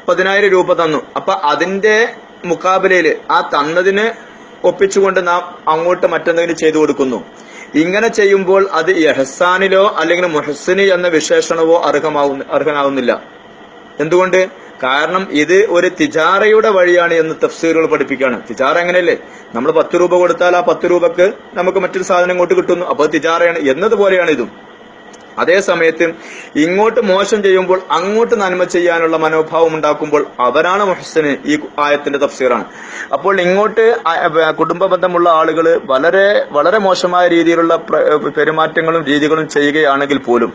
10,000 രൂപ തന്നു, അപ്പൊ അതിന്റെ മുക്കാബിലയില് ആ തന്നതിന് ഒപ്പിച്ചുകൊണ്ട് നാം അങ്ങോട്ട് മറ്റെന്തെങ്കിലും ചെയ്തു കൊടുക്കുന്നു. ഇങ്ങനെ ചെയ്യുമ്പോൾ അത് ഇഹ്സാനിലോ അല്ലെങ്കിൽ മുഹ്സിനി എന്ന വിശേഷണവോ അർഹനാവുന്നില്ല. എന്തുകൊണ്ട്? കാരണം ഇത് ഒരു തിജാറയുടെ വഴിയാണ് എന്ന് തഫ്സീറുകൾ പഠിപ്പിക്കുകയാണ്. തിജാറ എങ്ങനെയല്ലേ, നമ്മൾ 10 രൂപ കൊടുത്താൽ ആ 10 രൂപക്ക് നമുക്ക് മറ്റൊരു സാധനം ഇങ്ങോട്ട് കിട്ടുന്നു, അപ്പൊ തിജാറയാണ് എന്നതുപോലെയാണ് ഇതും. അതേ സമയത്ത് ഇങ്ങോട്ട് മോശം ചെയ്യുമ്പോൾ അങ്ങോട്ട് നന്മ ചെയ്യാനുള്ള മനോഭാവം ഉണ്ടാക്കുമ്പോൾ അവരാണ് മുഹ്സിന്. ഈ ആയത്തിന്റെ തഫ്സീറാണ്. അപ്പോൾ ഇങ്ങോട്ട് കുടുംബ ബന്ധമുള്ള ആളുകൾ വളരെ വളരെ മോശമായ രീതിയിലുള്ള പെരുമാറ്റങ്ങളും രീതികളും ചെയ്യുകയാണെങ്കിൽ പോലും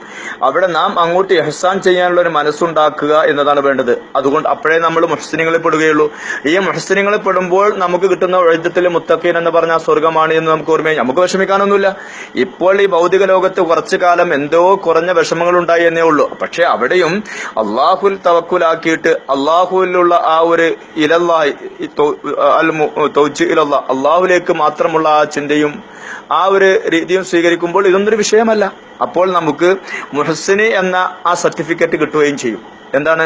അവിടെ നാം അങ്ങോട്ട് ഇഹ്സാൻ ചെയ്യാനുള്ള ഒരു മനസ്സുണ്ടാക്കുക എന്നതാണ് വേണ്ടത്. അതുകൊണ്ട് അപ്പോഴേ നമ്മൾ മുഹ്സിനുകളിൽ പെടുകയുള്ളൂ. ഈ മുഹ്സിനുകളിൽ പെടുമ്പോൾ നമുക്ക് കിട്ടുന്ന ഉഇദ്ദത്തുൽ മുത്തഖീൻ എന്ന് പറഞ്ഞ സ്വർഗമാണ് എന്ന് നമുക്ക് ഓർമ്മയായി. നമുക്ക് വിഷമിക്കാനൊന്നുമില്ല. ഇപ്പോൾ ഈ ഭൗതിക ലോകത്ത് കുറച്ചു കാലം എന്തോ കുറഞ്ഞ വിഷമങ്ങൾ ഉണ്ടായി എന്നേ ഉള്ളൂ. പക്ഷെ അവിടെയും അള്ളാഹുൽ തവക്കുലാക്കിയിട്ട് അള്ളാഹുവിലുള്ള ആ ഒരു അള്ളാഹുലേക്ക് മാത്രമുള്ള ആ ചിന്തയും ആ ഒരു രീതിയും സ്വീകരിക്കുമ്പോൾ ഇതൊന്നൊരു വിഷയമല്ല. അപ്പോൾ നമുക്ക് മുഹ്സിന് എന്ന ആ സർട്ടിഫിക്കറ്റ് കിട്ടുകയും ചെയ്യും. എന്താണ്?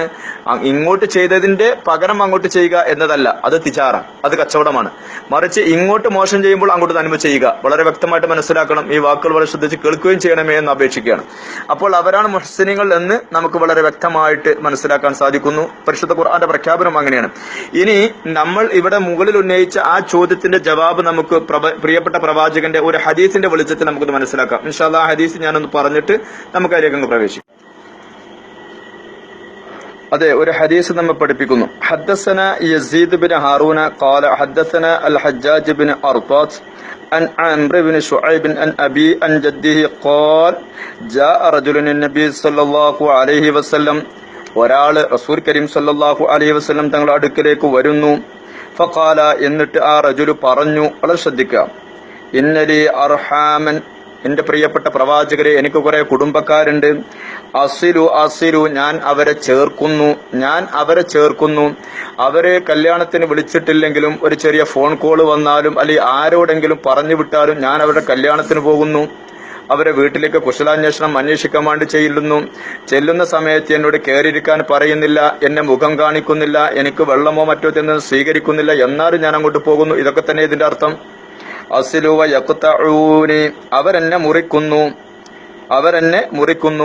ഇങ്ങോട്ട് ചെയ്തതിന്റെ പകരം അങ്ങോട്ട് ചെയ്യുക എന്നതല്ല, അത് തിജാറ, അത് കച്ചവടമാണ്. മറിച്ച് ഇങ്ങോട്ട് മോശം ചെയ്യുമ്പോൾ അങ്ങോട്ട് നന്മ ചെയ്യുക. വളരെ വ്യക്തമായിട്ട് മനസ്സിലാക്കണം. ഈ വാക്കുകൾ വളരെ ശ്രദ്ധിച്ച് കേൾക്കുകയും ചെയ്യണമേ എന്ന് അപേക്ഷിക്കുകയാണ്. അപ്പോൾ അവരാണ് മുഹ്സിനുകൾ എന്ന് നമുക്ക് വളരെ വ്യക്തമായിട്ട് മനസ്സിലാക്കാൻ സാധിക്കുന്നു. പരിശുദ്ധ ഖുർആന്റെ പ്രഖ്യാപനം അങ്ങനെയാണ്. ഇനി നമ്മൾ ഇവിടെ മുകളിൽ ഉന്നയിച്ച ആ ചോദ്യത്തിന്റെ ജവാബ് നമുക്ക് പ്രിയപ്പെട്ട പ്രവാചകന്റെ ഒരു ഹദീസിന്റെ വെളിച്ചത്തിൽ നമുക്കത് മനസ്സിലാക്കാം. ഇൻഷാ അല്ലാഹ് ആ ഹദീസ് ഞാനൊന്ന് പറഞ്ഞിട്ട് നമുക്ക് അതിലേക്ക് അങ്ങ് പ്രവേശിക്കാം. അതെ, ഒരു ഹദീസ് നമ്മെ പഠിപ്പിക്കുന്നു. ഹദ്ദസന യസീദ് ബിൻ ഹാറൂന ഖാല ഹദ്ദസന അൽ ഹജ്ജാജ് ബിൻ അർതാത്ത് അൻ അംർ ബിൻ ശുഐബ് അൻ അബി അൻ ജദ്ദിഹി ഖാൽ ജാഅ റജുലുൻ നബി സല്ലല്ലാഹു അലൈഹി വസല്ലം, ഒരാള് റസൂൽ കരീം സല്ലല്ലാഹു അലൈഹി വസല്ലം തങ്ങളുടെ അടുക്കലേക്ക് വരുന്നു. ഫഖാല, എന്നിട്ട് ആ റജുൽ പറഞ്ഞു, വളരെ ശ്രദ്ധിക്കുക, ഇന്നലി അർഹാമൻ, എന്റെ പ്രിയപ്പെട്ട പ്രവാചകരെ, എനിക്ക് കുറെ കുടുംബക്കാരുണ്ട്. അസിലു, ഞാൻ അവരെ ചേർക്കുന്നു. അവരെ കല്യാണത്തിന് വിളിച്ചിട്ടില്ലെങ്കിലും ഒരു ചെറിയ ഫോൺ കോൾ വന്നാലും അല്ലെങ്കിൽ ആരോടെങ്കിലും പറഞ്ഞു വിട്ടാലും ഞാൻ അവരുടെ കല്യാണത്തിന് പോകുന്നു. അവരെ വീട്ടിലേക്ക് കുശലാന്വേഷണം അന്വേഷിക്കാൻ വേണ്ടി ചെല്ലുന്ന സമയത്ത് എന്നോട് കയറിയിരിക്കാൻ പറയുന്നില്ല, എന്നെ മുഖം കാണിക്കുന്നില്ല, എനിക്ക് വെള്ളമോ മറ്റോ ചെന്ന് സ്വീകരിക്കുന്നില്ല, എന്നാലും ഞാൻ അങ്ങോട്ട് പോകുന്നു. ഇതൊക്കെ തന്നെ ഇതിന്റെ അർത്ഥം. അസിലു വ യഖ്തഊനി, അവരെന്നെ മുറിക്കുന്നു.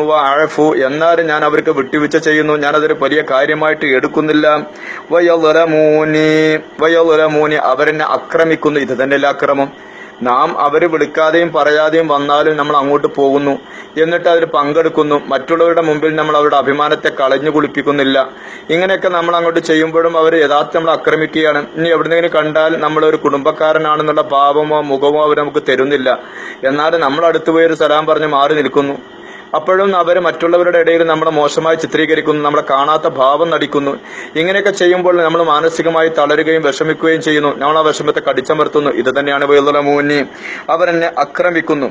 വ അഅഫു, എന്നാലും ഞാൻ അവർക്ക് വിട്ടുവീഴ്ച ചെയ്യുന്നു, ഞാൻ അതൊരു വലിയ കാര്യമായിട്ട് എടുക്കുന്നില്ല. വയളമൂനി, അവരെന്നെ ആക്രമിക്കുന്നു. ഇത് തന്നെയല്ല അക്രമം. നാം അവര് വിളിക്കാതെയും പറയാതെയും വന്നാലും നമ്മൾ അങ്ങോട്ട് പോകുന്നു, എന്നിട്ട് അതിൽ പങ്കെടുക്കുന്നു. മറ്റുള്ളവരുടെ മുമ്പിൽ നമ്മൾ അവരുടെ അഭിമാനത്തെ കളഞ്ഞു കുളിപ്പിക്കുന്നില്ല. ഇങ്ങനെയൊക്കെ നമ്മൾ അങ്ങോട്ട് ചെയ്യുമ്പോഴും അവർ യഥാർത്ഥം നമ്മൾ ആക്രമിക്കുകയാണ്. ഇനി എവിടെന്നെങ്കിലും കണ്ടാൽ നമ്മളൊരു കുടുംബക്കാരനാണെന്നുള്ള ഭാവമോ മുഖമോ അവർ നമുക്ക് തരുന്നില്ല. എന്നാൽ നമ്മൾ അടുത്ത് പോയൊരു സലാം പറഞ്ഞ് മാറി നിൽക്കുന്നു. അപ്പോഴും അവർ മറ്റുള്ളവരുടെ ഇടയിൽ നമ്മളെ മോശമായി ചിത്രീകരിക്കുന്നു, നമ്മളെ കാണാത്ത ഭാവം നടിക്കുന്നു. ഇങ്ങനെയൊക്കെ ചെയ്യുമ്പോൾ നമ്മൾ മാനസികമായി തളരുകയും വിഷമിക്കുകയും ചെയ്യുന്നു. നമ്മൾ ആ വിഷമത്തെ കടിച്ചമർത്തുന്നു. ഇത് തന്നെയാണ് വയലുലമൂനി, അവരെന്നെ ആക്രമിക്കുന്നു.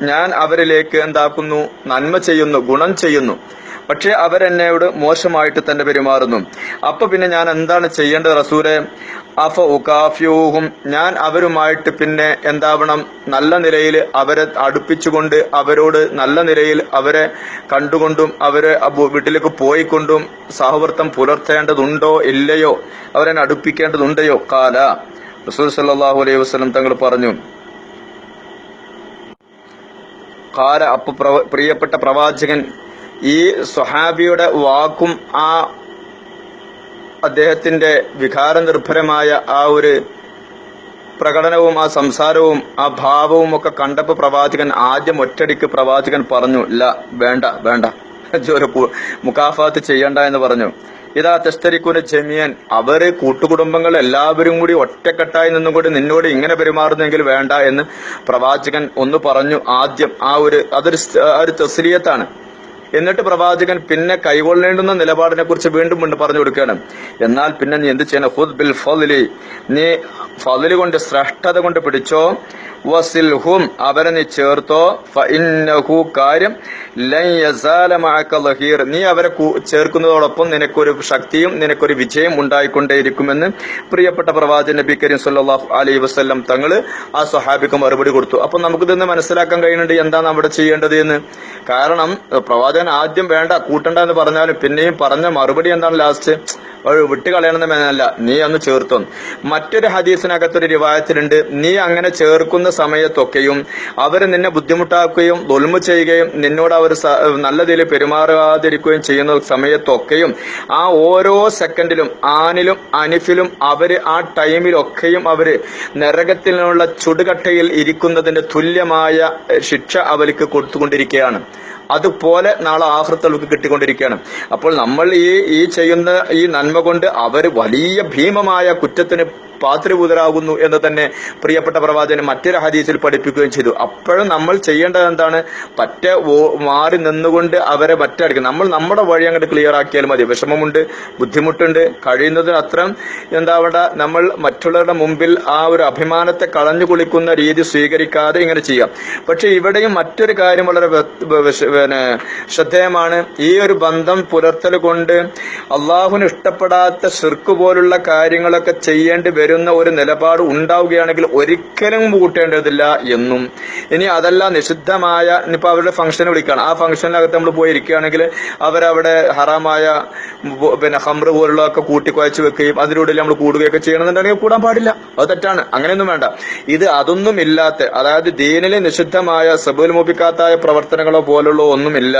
ഞാൻ അവരിലേക്ക് എന്താക്കുന്നു? നന്മ ചെയ്യുന്നു, ഗുണം ചെയ്യുന്നു. പക്ഷെ അവരെന്നോട് മോശമായിട്ട് തന്നെ പെരുമാറുന്നു. അപ്പൊ പിന്നെ ഞാൻ എന്താണ് ചെയ്യേണ്ടത് റസൂലെ? അഫ ഉകാഫ്യൂഹും, ഞാൻ അവരുമായിട്ട് പിന്നെ എന്താവണം? നല്ല നിലയിൽ അവരെ അടുപ്പിച്ചുകൊണ്ട്, അവരോട് നല്ല നിലയിൽ അവരെ കണ്ടുകൊണ്ടും അവരെ വീട്ടിലേക്ക് പോയിക്കൊണ്ടും സഹവർത്തം പുലർത്തേണ്ടതുണ്ടോ ഇല്ലയോ? അവരെ അടുപ്പിക്കേണ്ടതുണ്ടയോ? കാല റസൂൽ സല്ലല്ലാഹു അലൈഹി വസല്ലം തങ്ങൾ പറഞ്ഞു. കാല, അപ്പൊ പ്രിയപ്പെട്ട പ്രവാചകൻ ഈ സ്വഹാബിയുടെ വാക്കും ആ അദ്ദേഹത്തിന്റെ വികാരനിർഭരമായ ആ ഒരു പ്രകടനവും ആ സംസാരവും ആ ഭാവവും ഒക്കെ കണ്ടപ്പോൾ പ്രവാചകൻ ആദ്യം ഒറ്റടിക്ക് പ്രവാചകൻ പറഞ്ഞു, വേണ്ട വേണ്ട, മുക്കാഫാത്ത് ചെയ്യണ്ട എന്ന് പറഞ്ഞു. ഇതാ തസ്തരിക്കുന്ന ജമിയൻ, അവര് കൂട്ടുകുടുംബങ്ങൾ എല്ലാവരും കൂടി ഒറ്റക്കെട്ടായി നിന്നും കൂടി നിന്നോട് ഇങ്ങനെ പെരുമാറുന്നെങ്കിൽ വേണ്ട എന്ന് പ്രവാചകൻ ഒന്ന് പറഞ്ഞു. ആദ്യം അതൊരു തസ്ലിയത്താണ്. എന്നിട്ട് പ്രവാചകൻ പിന്നെ കൈകൊള്ളേണ്ടുന്ന നിലപാടിനെ കുറിച്ച് വീണ്ടും പറഞ്ഞു കൊടുക്കുകയാണ്. എന്നാൽ പിന്നെ നീ എന്ത് ചെയ്യണം? ഖുദ് ബിൽ ഫദ്ലി, നീ ഫദ്ല് കൊണ്ട്, ശ്രേഷ്ഠത കൊണ്ട് പിടിച്ചോ. വസിൽഹും, അവരെ നീ ചേർത്തോ. ഫഇന്നഹു, കാര്യം, ലൻ യസാല മഅക ലഹീർ, നീ അവരെ ചേർക്കുന്നതോടൊപ്പം നിനക്കൊരു ശക്തിയും നിനക്കൊരു വിജയം ഉണ്ടായിക്കൊണ്ടേയിരിക്കുമെന്ന് പ്രിയപ്പെട്ട പ്രവാചകൻ നബി കരീം സല്ലല്ലാഹു അലൈഹി വസല്ലം തങ്ങൾ ആ സ്വഹാബിക്ക് മറുപടി കൊടുത്തു. അപ്പൊ നമുക്കിതൊന്ന് മനസ്സിലാക്കാൻ കഴിയുന്നുണ്ട് എന്താണ് അവിടെ ചെയ്യേണ്ടത് എന്ന്. കാരണം പ്രവാചകൻ ആദ്യം വേണ്ട, കൂട്ടണ്ട എന്ന് പറഞ്ഞാലും പിന്നെയും പറഞ്ഞ മറുപടി എന്താണ്? ലാസ്റ്റ് വിട്ടുകളയണമെന്നല്ല, നീ അന്ന് ചേർത്തു. മറ്റൊരു ഹദീസിനകത്തൊരു റിവായത്തിലുണ്ട്, നീ അങ്ങനെ ചേർക്കുന്ന സമയത്തൊക്കെയും അവർ നിന്നെ ബുദ്ധിമുട്ടാക്കുകയും ദുൽമ് ചെയ്യുകയും നിന്നോട് അവർ നല്ല രീതിയിൽ പെരുമാറാതിരിക്കുകയും ചെയ്യുന്ന സമയത്തൊക്കെയും ആ ഓരോ സെക്കൻഡിലും ആനിലും അനിഫിലും അവര് ആ ടൈമിലൊക്കെയും അവര് നരകത്തിലുള്ള ചുടുകട്ടയിൽ ഇരിക്കുന്നതിന്റെ തുല്യമായ ശിക്ഷ അവർക്ക് കൊടുത്തുകൊണ്ടിരിക്കുകയാണ്. അതുപോലെ നാളെ ആഖിറത്തിൽ അവർക്ക് കിട്ടിക്കൊണ്ടിരിക്കുകയാണ്. അപ്പോൾ നമ്മൾ ഈ ചെയ്യുന്ന ഈ നന്മ കൊണ്ട് അവർ വലിയ ഭീമമായ കുറ്റത്തിന് പാത്രീഭൂതരാകുന്നു എന്ന് തന്നെ പ്രിയപ്പെട്ട പ്രവാചകൻ മറ്റൊരു ഹദീസിൽ പഠിപ്പിക്കുകയും ചെയ്തു. അപ്പോഴും നമ്മൾ ചെയ്യേണ്ടത് എന്താണ്? മാറി നിന്നുകൊണ്ട് അവരെ മറ്റടിക്കും. നമ്മൾ നമ്മുടെ വഴി അങ്ങോട്ട് ക്ലിയർ ആക്കിയാൽ മതി. വിഷമമുണ്ട്, ബുദ്ധിമുട്ടുണ്ട്, കഴിയുന്നതിന് അത്ര നമ്മൾ മറ്റുള്ളവരുടെ മുമ്പിൽ ആ ഒരു അഭിമാനത്തെ കളഞ്ഞു കുളിക്കുന്ന രീതി സ്വീകരിക്കാതെ ഇങ്ങനെ ചെയ്യാം. പക്ഷെ ഇവിടെയും മറ്റൊരു കാര്യം വളരെ ശ്രദ്ധേയമാണ്. ഈ ഒരു ബന്ധം പുലർത്തൽ കൊണ്ട് അള്ളാഹുവിന് ഇഷ്ടപ്പെടാത്ത ശിർക്ക് പോലുള്ള കാര്യങ്ങളൊക്കെ ചെയ്യേണ്ടി വരുന്ന ഒരു നിലപാട് ഉണ്ടാവുകയാണെങ്കിൽ ഒരിക്കലും കൂട്ടേണ്ടതില്ല എന്നും. ഇനി അതല്ല നിഷിദ്ധമായ, ഇനിയിപ്പോ അവരുടെ ഫംഗ്ഷന് വിളിക്കുകയാണ്, ആ ഫംഗ്ഷനിനകത്ത് നമ്മൾ പോയി ഇരിക്കുകയാണെങ്കിൽ അവരവിടെ ഹറാമായ ഹംറ് പോലുള്ളതൊക്കെ കൂട്ടിക്കുഴച്ച് വെക്കുകയും അതിലൂടെ നമ്മൾ കൂടുകയൊക്കെ ചെയ്യണമെന്നുണ്ടെങ്കിൽ കൂടാൻ പാടില്ല. അത് തെറ്റാണ്. അങ്ങനെയൊന്നും വേണ്ട. ഇത് അതൊന്നും ഇല്ലാത്ത, അതായത് ദീനിലെ നിഷിദ്ധമായ സബുൽ മുബിക്കാത്തായ പ്രവർത്തനങ്ങളോ പോലുള്ള ഒന്നുമില്ല.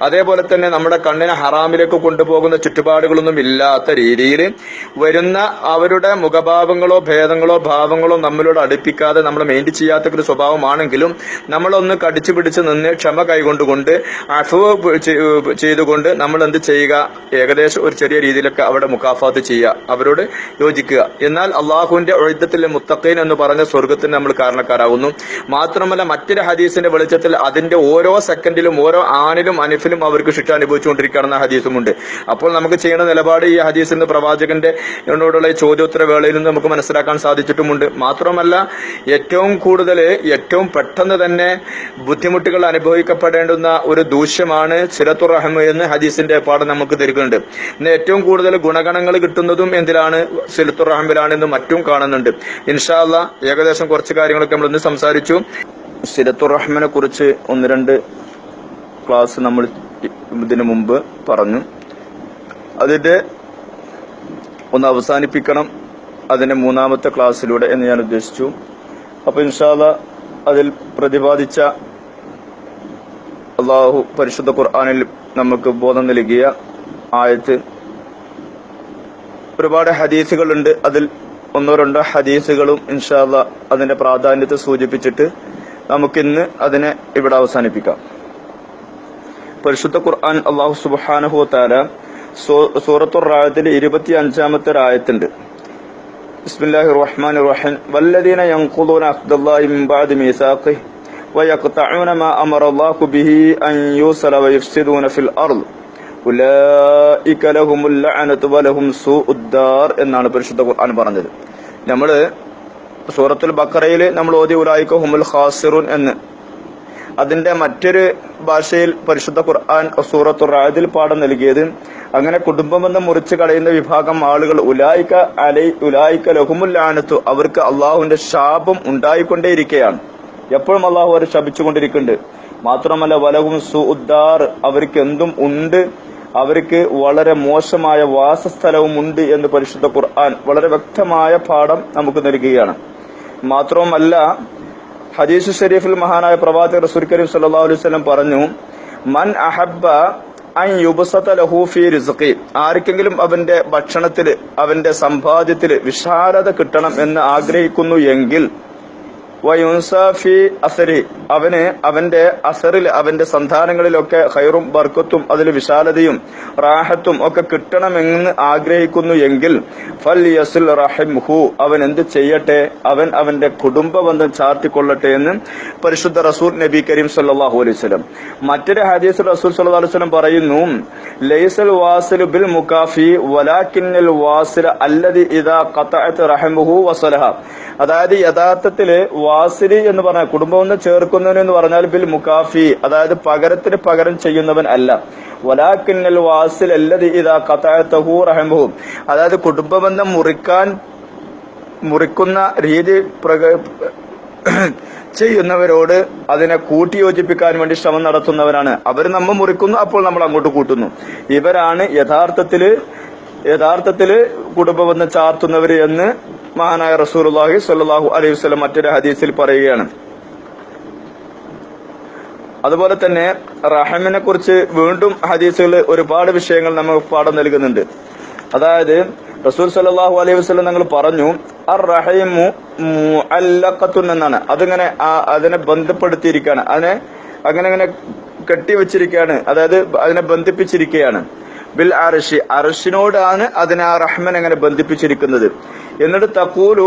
അതേപോലെ തന്നെ നമ്മുടെ കണ്ണിനെ ഹറാമിലേക്ക് കൊണ്ടുപോകുന്ന ചുറ്റുപാടുകളൊന്നും ഇല്ലാത്ത രീതിയിൽ വരുന്ന അവരുടെ മുഖഭാവങ്ങളോ ഭേദങ്ങളോ ഭാവങ്ങളോ നമ്മളോട് അടുപ്പിക്കാതെ നമ്മൾ മെയിൻറ്റ് ചെയ്യാത്ത ഒരു സ്വഭാവമാണെങ്കിലും നമ്മളൊന്ന് കടിച്ചു പിടിച്ച് നിന്ന് ക്ഷമ കൈകൊണ്ടുകൊണ്ട് അഫ്വ് ചെയ്തുകൊണ്ട് നമ്മൾ എന്ത് ചെയ്യുക? ഏകദേശം ഒരു ചെറിയ രീതിയിലൊക്കെ അവിടെ മുക്കാഫാത്ത് ചെയ്യുക, അവരോട് യോജിക്കുക. എന്നാൽ അള്ളാഹുവിന്റെ ഉഴുത്തത്തിൽ മുത്തഖീൻ എന്ന് പറഞ്ഞ സ്വർഗത്തിന് നമ്മൾ കാരണക്കാരാകുന്നു. മാത്രമല്ല മറ്റൊരു ഹദീസിന്റെ വെളിച്ചത്തിൽ അതിന്റെ ഓരോ സെക്കൻഡിലും ഓരോ ആനിലും അനിഫിലും അവർക്ക് ശിക്ഷ അനുഭവിച്ചുകൊണ്ടിരിക്കുകയാണെന്ന ഹദീസുമുണ്ട്. അപ്പോൾ നമുക്ക് ചെയ്യുന്ന നിലപാട് ഈ ഹദീസിൽ നിന്ന് പ്രവാചകന്റെ എന്നോടുള്ള ചോദ്യോത്തര വേളയിൽ നിന്ന് നമുക്ക് മനസ്സിലാക്കാൻ സാധിച്ചിട്ടുമുണ്ട്. മാത്രമല്ല ഏറ്റവും പെട്ടെന്ന് തന്നെ ബുദ്ധിമുട്ടുകൾ അനുഭവിക്കപ്പെടേണ്ടുന്ന ഒരു ദൂഷ്യമാണ് സിലത്തുർ റഹ്മ എന്ന് ഹദീസിന്റെ പാഠം നമുക്ക് തരുന്നുണ്ട്. ഇന്ന് ഏറ്റവും കൂടുതൽ ഗുണഗണങ്ങൾ കിട്ടുന്നതും എന്തിലാണ്? സിലത്തുർ റഹ്മിലാണെന്ന് മറ്റും കാണുന്നുണ്ട്. ഇൻഷാ അല്ലാഹ് ഏകദേശം കുറച്ച് കാര്യങ്ങളൊക്കെ നമ്മൾ ഇന്ന് സംസാരിച്ചു. സിലത്തുർ റഹ്മിനെ കുറിച്ച് 1-2 ക്ലാസ് നമ്മൾ ഇതിനു മുമ്പ് പറഞ്ഞു. അതിന്റെ ഒന്ന് അവസാനിപ്പിക്കണം അതിന്റെ 3-ാമത്തെ ക്ലാസ്സിലൂടെ എന്ന് ഞാൻ ഉദ്ദേശിച്ചു. അപ്പൊ ഇൻഷാ അല്ലാഹ് അതിൽ പ്രതിപാദിച്ച അള്ളാഹു പരിശുദ്ധ ഖുർആനിൽ നമുക്ക് ബോധം നൽകിയ ആയത്ത് ഒരുപാട് ഹദീസുകളുണ്ട്. അതിൽ ഒന്നോ രണ്ടോ ഹദീസുകളും ഇൻഷാ അല്ലാഹ് അതിന്റെ പ്രാധാന്യത്തെ സൂചിപ്പിച്ചിട്ട് നമുക്കിന്ന് അതിനെ ഇവിടെ അവസാനിപ്പിക്കാം. പരിശുദ്ധ ഖുർആൻ അല്ലാഹു സുബ്ഹാനഹു വ തആല സൂറത്തുർ റഅദിൽ 25-ാമത്തെ ആയത്തുണ്ട്. ബിസ്മില്ലാഹിർ റഹ്മാനിർ റഹീം വല്ലദീന യൻഖുദൂന അഖ്ദല്ലാഹി മിൻ ബഅദി മീസാഖിഹി വയഖ്തഊന മാ അമറല്ലാഹു ബിഹി അൻ യൂസല വയഫ്സിദൂന ഫിൽ അർദ് ഉലൈക ലഹുമുൽ ലഅനതു വലഹും സൂഉദ്ദാർ എന്നാണ് പരിശുദ്ധ ഖുർആൻ പറഞ്ഞത്. നമ്മള് സൂറത്തുൽ ബഖറയിൽ നമ്മൾ ഓതി ഉലൈക ഹുമുൽ ഖാസിറൂൻ എന്ന്. അതിന്റെ മറ്റൊരു ഭാഷയിൽ പരിശുദ്ധ ഖുർആൻ സൂറത്തുർ റഅദിൽ പാഠം നൽകിയത് അങ്ങനെ കുടുംബബന്ധം മുറിച്ചു കളയുന്ന വിഭാഗം ആളുകൾ ഉലൈക ലഹുമുൽ ലഅനതു, അവർക്ക് അള്ളാഹുവിന്റെ ശാപം ഉണ്ടായിക്കൊണ്ടേയിരിക്കുകയാണ്. എപ്പോഴും അള്ളാഹു അവരെ ശപിച്ചുകൊണ്ടിരിക്കുന്നുണ്ട്. മാത്രമല്ല വലഹും സൂഉദ്ദാർ, അവർക്ക് എന്തും ഉണ്ട്, അവർക്ക് വളരെ മോശമായ വാസസ്ഥലവും ഉണ്ട് എന്ന് പരിശുദ്ധ ഖുർആൻ വളരെ വ്യക്തമായ പാഠം നമുക്ക് നൽകുകയാണ്. മാത്രവുമല്ല ഹദീസ് ഷരീഫിൽ മഹാനായ പ്രവാചകർ റസൂൽ കരീം സല്ലല്ലാഹു അലൈഹി വസല്ലം പറഞ്ഞു, മൻ അഹബ്ബ അൻ യുബ്സത ലഹു ഫീ റിസ്ഖി, ആർക്കെങ്കിലും അവന്റെ ഭക്ഷണത്തില് അവന്റെ സമ്പാദ്യത്തില് വിശാലത കിട്ടണം എന്ന് ആഗ്രഹിക്കുന്നു എങ്കിൽ വയുൻസാഫി അസരി, അവന് അവന്റെ അസറിൽ അവന്റെ സന്താനങ്ങളിലൊക്കെ ഖൈറും ബർക്കത്തും അതിൽ വിശാലതയും റാഹത്തും ഒക്കെ കിട്ടണമെന്ന് ആഗ്രഹിക്കുന്നു എങ്കിൽ ഫൽ യസിൽ റഹിംഹു, അവൻ എന്ത് ചെയ്യട്ടെ, അവൻ അവന്റെ കുടുംബ ബന്ധം ചാർത്തിക്കൊള്ളട്ടെ എന്ന് പരിശുദ്ധ റസൂൽ നബി കരീം സല്ലല്ലാഹു അലൈഹി വസല്ലം. മറ്റൊരു ഹദീസിൽ റസൂൽ സല്ലല്ലാഹു അലൈഹി വസല്ലം പറയുന്നു, ലൈസൽ വാസിലു ബിൽ മുകാഫി വലാകിന്നൽ വാസില അല്ലദി ഇദാ ഖതഅത റഹിമുഹു വസലഹ. അതായത് യഥാർത്ഥത്തില് വാസിലി എന്ന് പറഞ്ഞാൽ കുടുംബം ചേർക്കുന്നവൻ എന്ന് പറഞ്ഞാൽ ബിൽ മുകാഫി, അതായത് പകരത്തിന് പകരം ചെയ്യുന്നവൻ അല്ല. വലാകിന്നൽ വാസിൽ അല്ലദി ഇദാ ഖതഅതഹു റഹിമുഹു, അതായത് കുടുംബബന്ധം മുറിക്കുന്ന രീതി ചെയ്യുന്നവരോട് അതിനെ കൂട്ടിയോജിപ്പിക്കാൻ വേണ്ടി ശ്രമം നടത്തുന്നവരാണ്. അവർ നമ്മ മുറിക്കുന്നു, അപ്പോൾ നമ്മൾ അങ്ങോട്ട് കൂട്ടുന്നു. ഇവരാണ് യഥാർത്ഥത്തില് കുടുംബബന്ധം ചാർത്തുന്നവർ എന്ന് മഹാനായ റസൂലുള്ളാഹി സ്വല്ലല്ലാഹു അലൈഹി വസല്ലം മറ്റൊരു ഹദീസിൽ പറയുകയാണ്. അതുപോലെ തന്നെ റഹമിനെ കുറിച്ച് വീണ്ടും ഹദീസുകൾ ഒരുപാട് വിഷയങ്ങൾ നമുക്ക് പാഠം നൽകുന്നുണ്ട്. അതായത് റസൂൽ സല്ലല്ലാഹു അലൈഹി വസല്ലം തങ്ങൾ പറഞ്ഞു, അർ റഹീമു മുഅല്ലഖത്തുൻ എന്നാണ്. അതിനെ ബന്ധപ്പെടുത്തിയിരിക്കുകയാണ്, അങ്ങനെ കെട്ടിവെച്ചിരിക്കുകയാണ്, അതായത് അതിനെ ബന്ധിപ്പിച്ചിരിക്കുകയാണ്. ബിൽ അർശി, അർശിനോടാണ് അതിനെ ആ റഹ്മൻ അങ്ങനെ ബന്ധിപ്പിച്ചിരിക്കുന്നത്. എന്നിട്ട് തഖൂലു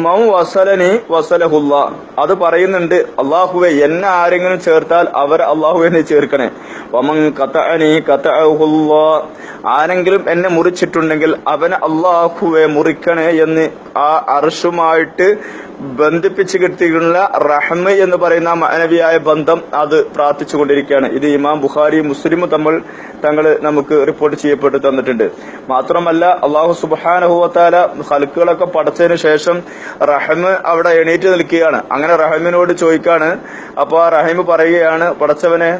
മൗ വസലനി വസലഹുല്ലാ, അത് പറയുന്നുണ്ട്, അള്ളാഹുവെ എന്നെ ആരെങ്കിലും ചേർത്താൽ അവർ അള്ളാഹുവിനെ ചേർക്കണേ. വമൻ ഖതഅനി ഖതഅഹുല്ലാ, ആരെങ്കിലും എന്നെ മുറിച്ചിട്ടുണ്ടെങ്കിൽ അവനെ അള്ളാഹുവെ മുറിക്കണേ എന്ന് ആ അർശുമായിട്ട് ബന്ധിപ്പിച്ച് കിട്ടിയുള്ള റഹ്മ എന്ന് പറയുന്ന മാനവിയായ ബന്ധം അത് പ്രാർത്ഥിച്ചുകൊണ്ടിരിക്കുകയാണ്. ഇത് ഇമാം ബുഖാരി മുസ്ലിമും തങ്ങൾ നമുക്ക് റിപ്പോർട്ട് ചെയ്യപ്പെട്ടു തന്നിട്ടുണ്ട്. മാത്രമല്ല അള്ളാഹു സുബ്ഹാനഹു വ തആല ഖൽഖുകളൊക്കെ പടച്ചതിന് ശേഷം റഹ്മ അവിടെ എണീറ്റ് നിൽക്കുകയാണ്. അങ്ങനെ റഹീമിനോട് ചോദിക്കാണ്. അപ്പൊ ആ റഹീം പറയുകയാണ്, പടച്ചവനെ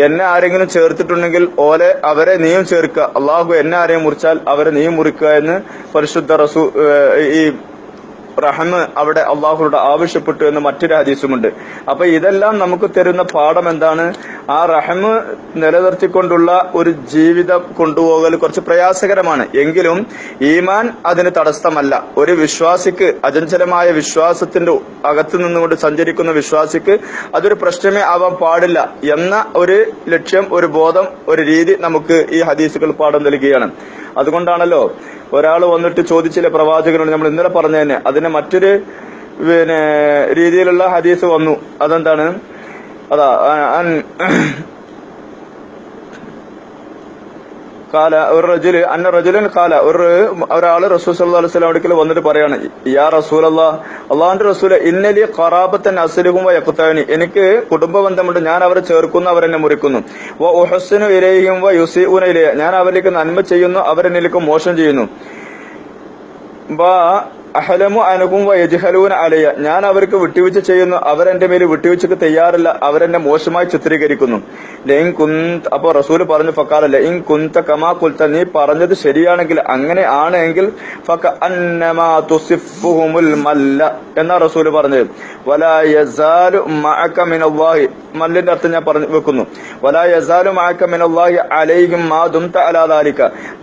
എന്നെ ആരെങ്കിലും ചേർത്തിട്ടുണ്ടെങ്കിൽ അവരെ നീയും ചേർക്കുക, അള്ളാഹു എന്നെ ആരെയും മുറിച്ചാൽ അവരെ നീയും മുറിക്കുക എന്ന് പരിശുദ്ധ ഈ റഹ്മ അവിടെ അള്ളാഹുവിടെ ആവശ്യപ്പെട്ടു എന്ന് മറ്റൊരു ഹദീസുമുണ്ട്. അപ്പൊ ഇതെല്ലാം നമുക്ക് തരുന്ന പാഠം എന്താണ്? ആ റഹ്മ നിലനിർത്തിക്കൊണ്ടുള്ള ഒരു ജീവിതം കൊണ്ടുപോകൽ കുറച്ച് പ്രയാസകരമാണ്. എങ്കിലും ഈമാൻ അതിന് തടസ്സമല്ല. ഒരു വിശ്വാസിക്ക്, അചഞ്ചലമായ വിശ്വാസത്തിന്റെ അകത്തു നിന്നുകൊണ്ട് സഞ്ചരിക്കുന്ന വിശ്വാസിക്ക് അതൊരു പ്രശ്നമേ ആവാൻ പാടില്ല എന്ന ഒരു ലക്ഷ്യം, ഒരു ബോധം, ഒരു രീതി നമുക്ക് ഈ ഹദീസുകൾ പാഠം നൽകുകയാണ്. അതുകൊണ്ടാണല്ലോ ഒരാൾ വന്നിട്ട് ചോദിച്ചില്ല പ്രവാചകനോട്, നമ്മൾ ഇന്നലെ പറഞ്ഞു തന്നെ, അതിന് മറ്റൊരു രീതിയിലുള്ള ഹദീസ് വന്നു. അതെന്താണ്? അതാ കാല ഒരു റജുല് അന്ന റജുലൻ കാല, ഒരാള് റസൂൽ സല്ലല്ലാഹു അലൈഹി വസല്ലം അടുക്കൽ വന്നിട്ട് പറയാണ്, യാ റസൂലല്ലാഹ്, അള്ളാഹുവിന്റെ റസൂലെ, ഇന്നലി ഖറാബത്തൻ അസ്ലുഹും വയഖ്താനി, എനിക്ക് കുടുംബ ബന്ധമുണ്ട്, ഞാൻ അവരെ ചേർക്കുന്നു, അവരെന്നെ മുറിക്കുന്നു. വ ഉഹസ്സിനു ഇലൈഹിം വ യുസീഉന ഇലൈഹി, ഞാൻ അവരിലേക്ക് നന്മ ചെയ്യുന്നു, അവരെന്നിലേക്ക് മോശം ചെയ്യുന്നു. അഹലമു അനകും വയജ്ഹലൂന അലയ, ഞാൻ അവർക്ക് വിട്ടുവീഴ്ച ചെയ്യുന്നു, അവരെന്റെ മേൽ വിട്ടുവീഴ്ചക്ക് തയ്യാറില്ല, അവരെന്നെ മോശമായി ചിത്രീകരിക്കുന്നു. ലഇൻ കുന്ത, അപ്പൊ റസൂല് പറഞ്ഞു ഫഖാല ലഇൻ കുന്ത കമാ ഖുൽത, നീ പറഞ്ഞത് ശരിയാണെങ്കിൽ, അങ്ങനെ ആണെങ്കിൽ ഫകഅന്നമാ തുസിഫുഹുൽ മല്ല എന്നാ റസൂല് പറഞ്ഞത്. വലാ യസാലു മഅക മിനല്ലാഹി, മല്ലിന്റെ അർത്ഥം ഞാൻ പറഞ്ഞു വെക്കുന്നു. വലാ യസാലു മഅക മിനല്ലാഹി അലൈഹിം മാ ദുംത അലാ ദാലിക,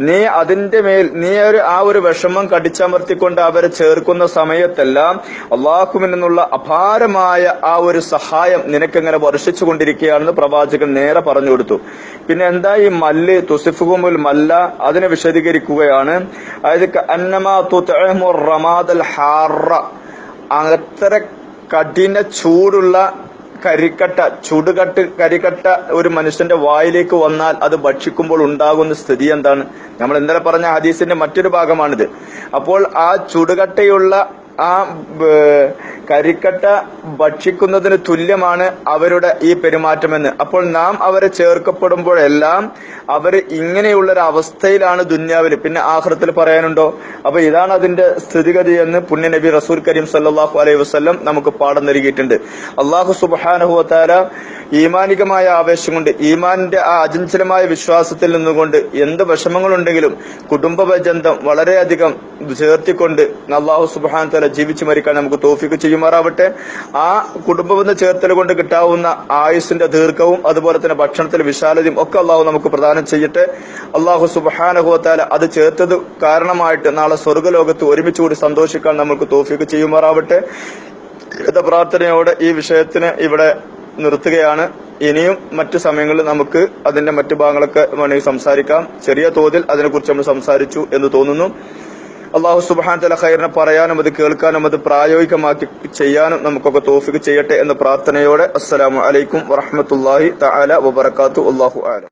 നീ അതിന്റെ മേൽ നീ ആ ഒരു വിഷമം കടിച്ചമർത്തിക്കൊണ്ട് അവരെ ചേർക്കുന്ന സമയത്തെല്ലാം അള്ളാഹുവിൽ നിന്നുള്ള അപാരമായ ആ ഒരു സഹായം നിനക്കെങ്ങനെ വർഷിച്ചു കൊണ്ടിരിക്കുകയാണെന്ന് പ്രവാചകൻ നേരെ പറഞ്ഞു കൊടുത്തു. പിന്നെ എന്താ ഈ മല്ല്, തുസിഫുഹുൽ മല്ല, അതിനെ വിശദീകരിക്കുകയാണ്. അതായത് അന്നമാ തുത്ഇമു റമാദൽ ഹാറ, അത്ര കഠിന ചൂടുള്ള കരിക്കട്ട ഒരു മനുഷ്യന്റെ വായിലേക്ക് വന്നാൽ അത് ഭക്ഷിക്കുമ്പോൾ ഉണ്ടാകുന്ന സ്ഥിതി എന്താണ്? നമ്മൾ ഇന്നലെ പറഞ്ഞ ഹദീസിന്റെ മറ്റൊരു ഭാഗമാണിത്. അപ്പോൾ ആ ചുടുകട്ടയുള്ള ആ കരിക്കട്ട ഭക്ഷിക്കുന്നതിന് തുല്യമാണ് അവരുടെ ഈ പെരുമാറ്റമെന്ന്. അപ്പോൾ നാം അവരെ ചേർക്കപ്പെടുമ്പോഴെല്ലാം അവർ ഇങ്ങനെയുള്ളൊരു അവസ്ഥയിലാണ് ദുന്യാവിൽ, പിന്നെ ആഖിറത്തിൽ പറയാനുണ്ടോ? അപ്പൊ ഇതാണ് അതിന്റെ സ്ഥിതിഗതി എന്ന് പുണ്യ നബി റസൂൽ കരീം സല്ലല്ലാഹു അലൈഹി വസല്ലം നമുക്ക് പാഠം നൽകിയിട്ടുണ്ട്. അല്ലാഹു സുബ്ഹാനഹു വ തആല ഈമാനികമായ ആവേശം കൊണ്ട്, ഈമാനിന്റെ ആ അചഞ്ചലമായ വിശ്വാസത്തിൽ നിന്നുകൊണ്ട് എന്ത് വിഷമങ്ങളുണ്ടെങ്കിലും കുടുംബബന്ധം വളരെയധികം ചേർത്തിക്കൊണ്ട് അല്ലാഹു സുബ്ഹാനഹു വ തആല ജീവിച്ചു മരിക്കാൻ നമുക്ക് തൗഫീഖ് ചെയ്യുമാറാവട്ടെ. ആ കുടുംബബന്ധം ചേർത്തൽ കൊണ്ട് കിട്ടാവുന്ന ആയുസ്സിന്റെ ദീർഘവും അതുപോലെ തന്നെ ഭക്ഷണത്തിലെ വിശാലതയും ഒക്കെ അല്ലാഹു നമുക്ക് പ്രദാനം ചെയ്യട്ടെ. അല്ലാഹു സുബ്ഹാനഹു വ തആല അത് ചേർത്തത് കാരണമായിട്ട് നാളെ സ്വർഗ്ഗലോകത്ത് ഒരുമിച്ചുകൂടി സന്തോഷിക്കാൻ നമുക്ക് തൗഫീഖ് ചെയ്യുമാറാവട്ടെ എന്ന പ്രാർത്ഥനയോടെ ഈ വിഷയത്തിന് ഇവിടെ നിർത്തുകയാണ്. ഇനിയും മറ്റു സമയങ്ങളിൽ നമുക്ക് അതിന്റെ മറ്റു ഭാഗങ്ങളൊക്കെ വേണമെങ്കിൽ സംസാരിക്കാം. ചെറിയ തോതിൽ അതിനെക്കുറിച്ച് നമ്മൾ സംസാരിച്ചു എന്ന് തോന്നുന്നു. അല്ലാഹു സുബ്ഹാനഹു വ തആല ഖൈറിനെ പറയാനും അത് കേൾക്കാനും അത് പ്രായോഗികമാക്കി ചെയ്യാനും നമുക്കൊക്കെ തൗഫീഖ് ചെയ്യട്ടെ എന്ന പ്രാർത്ഥനയോടെ അസ്സലാമു അലൈക്കും വറഹ്മത്തുള്ളാഹി തആല വബറകാതുഹു. അല്ലാഹു അഅലം.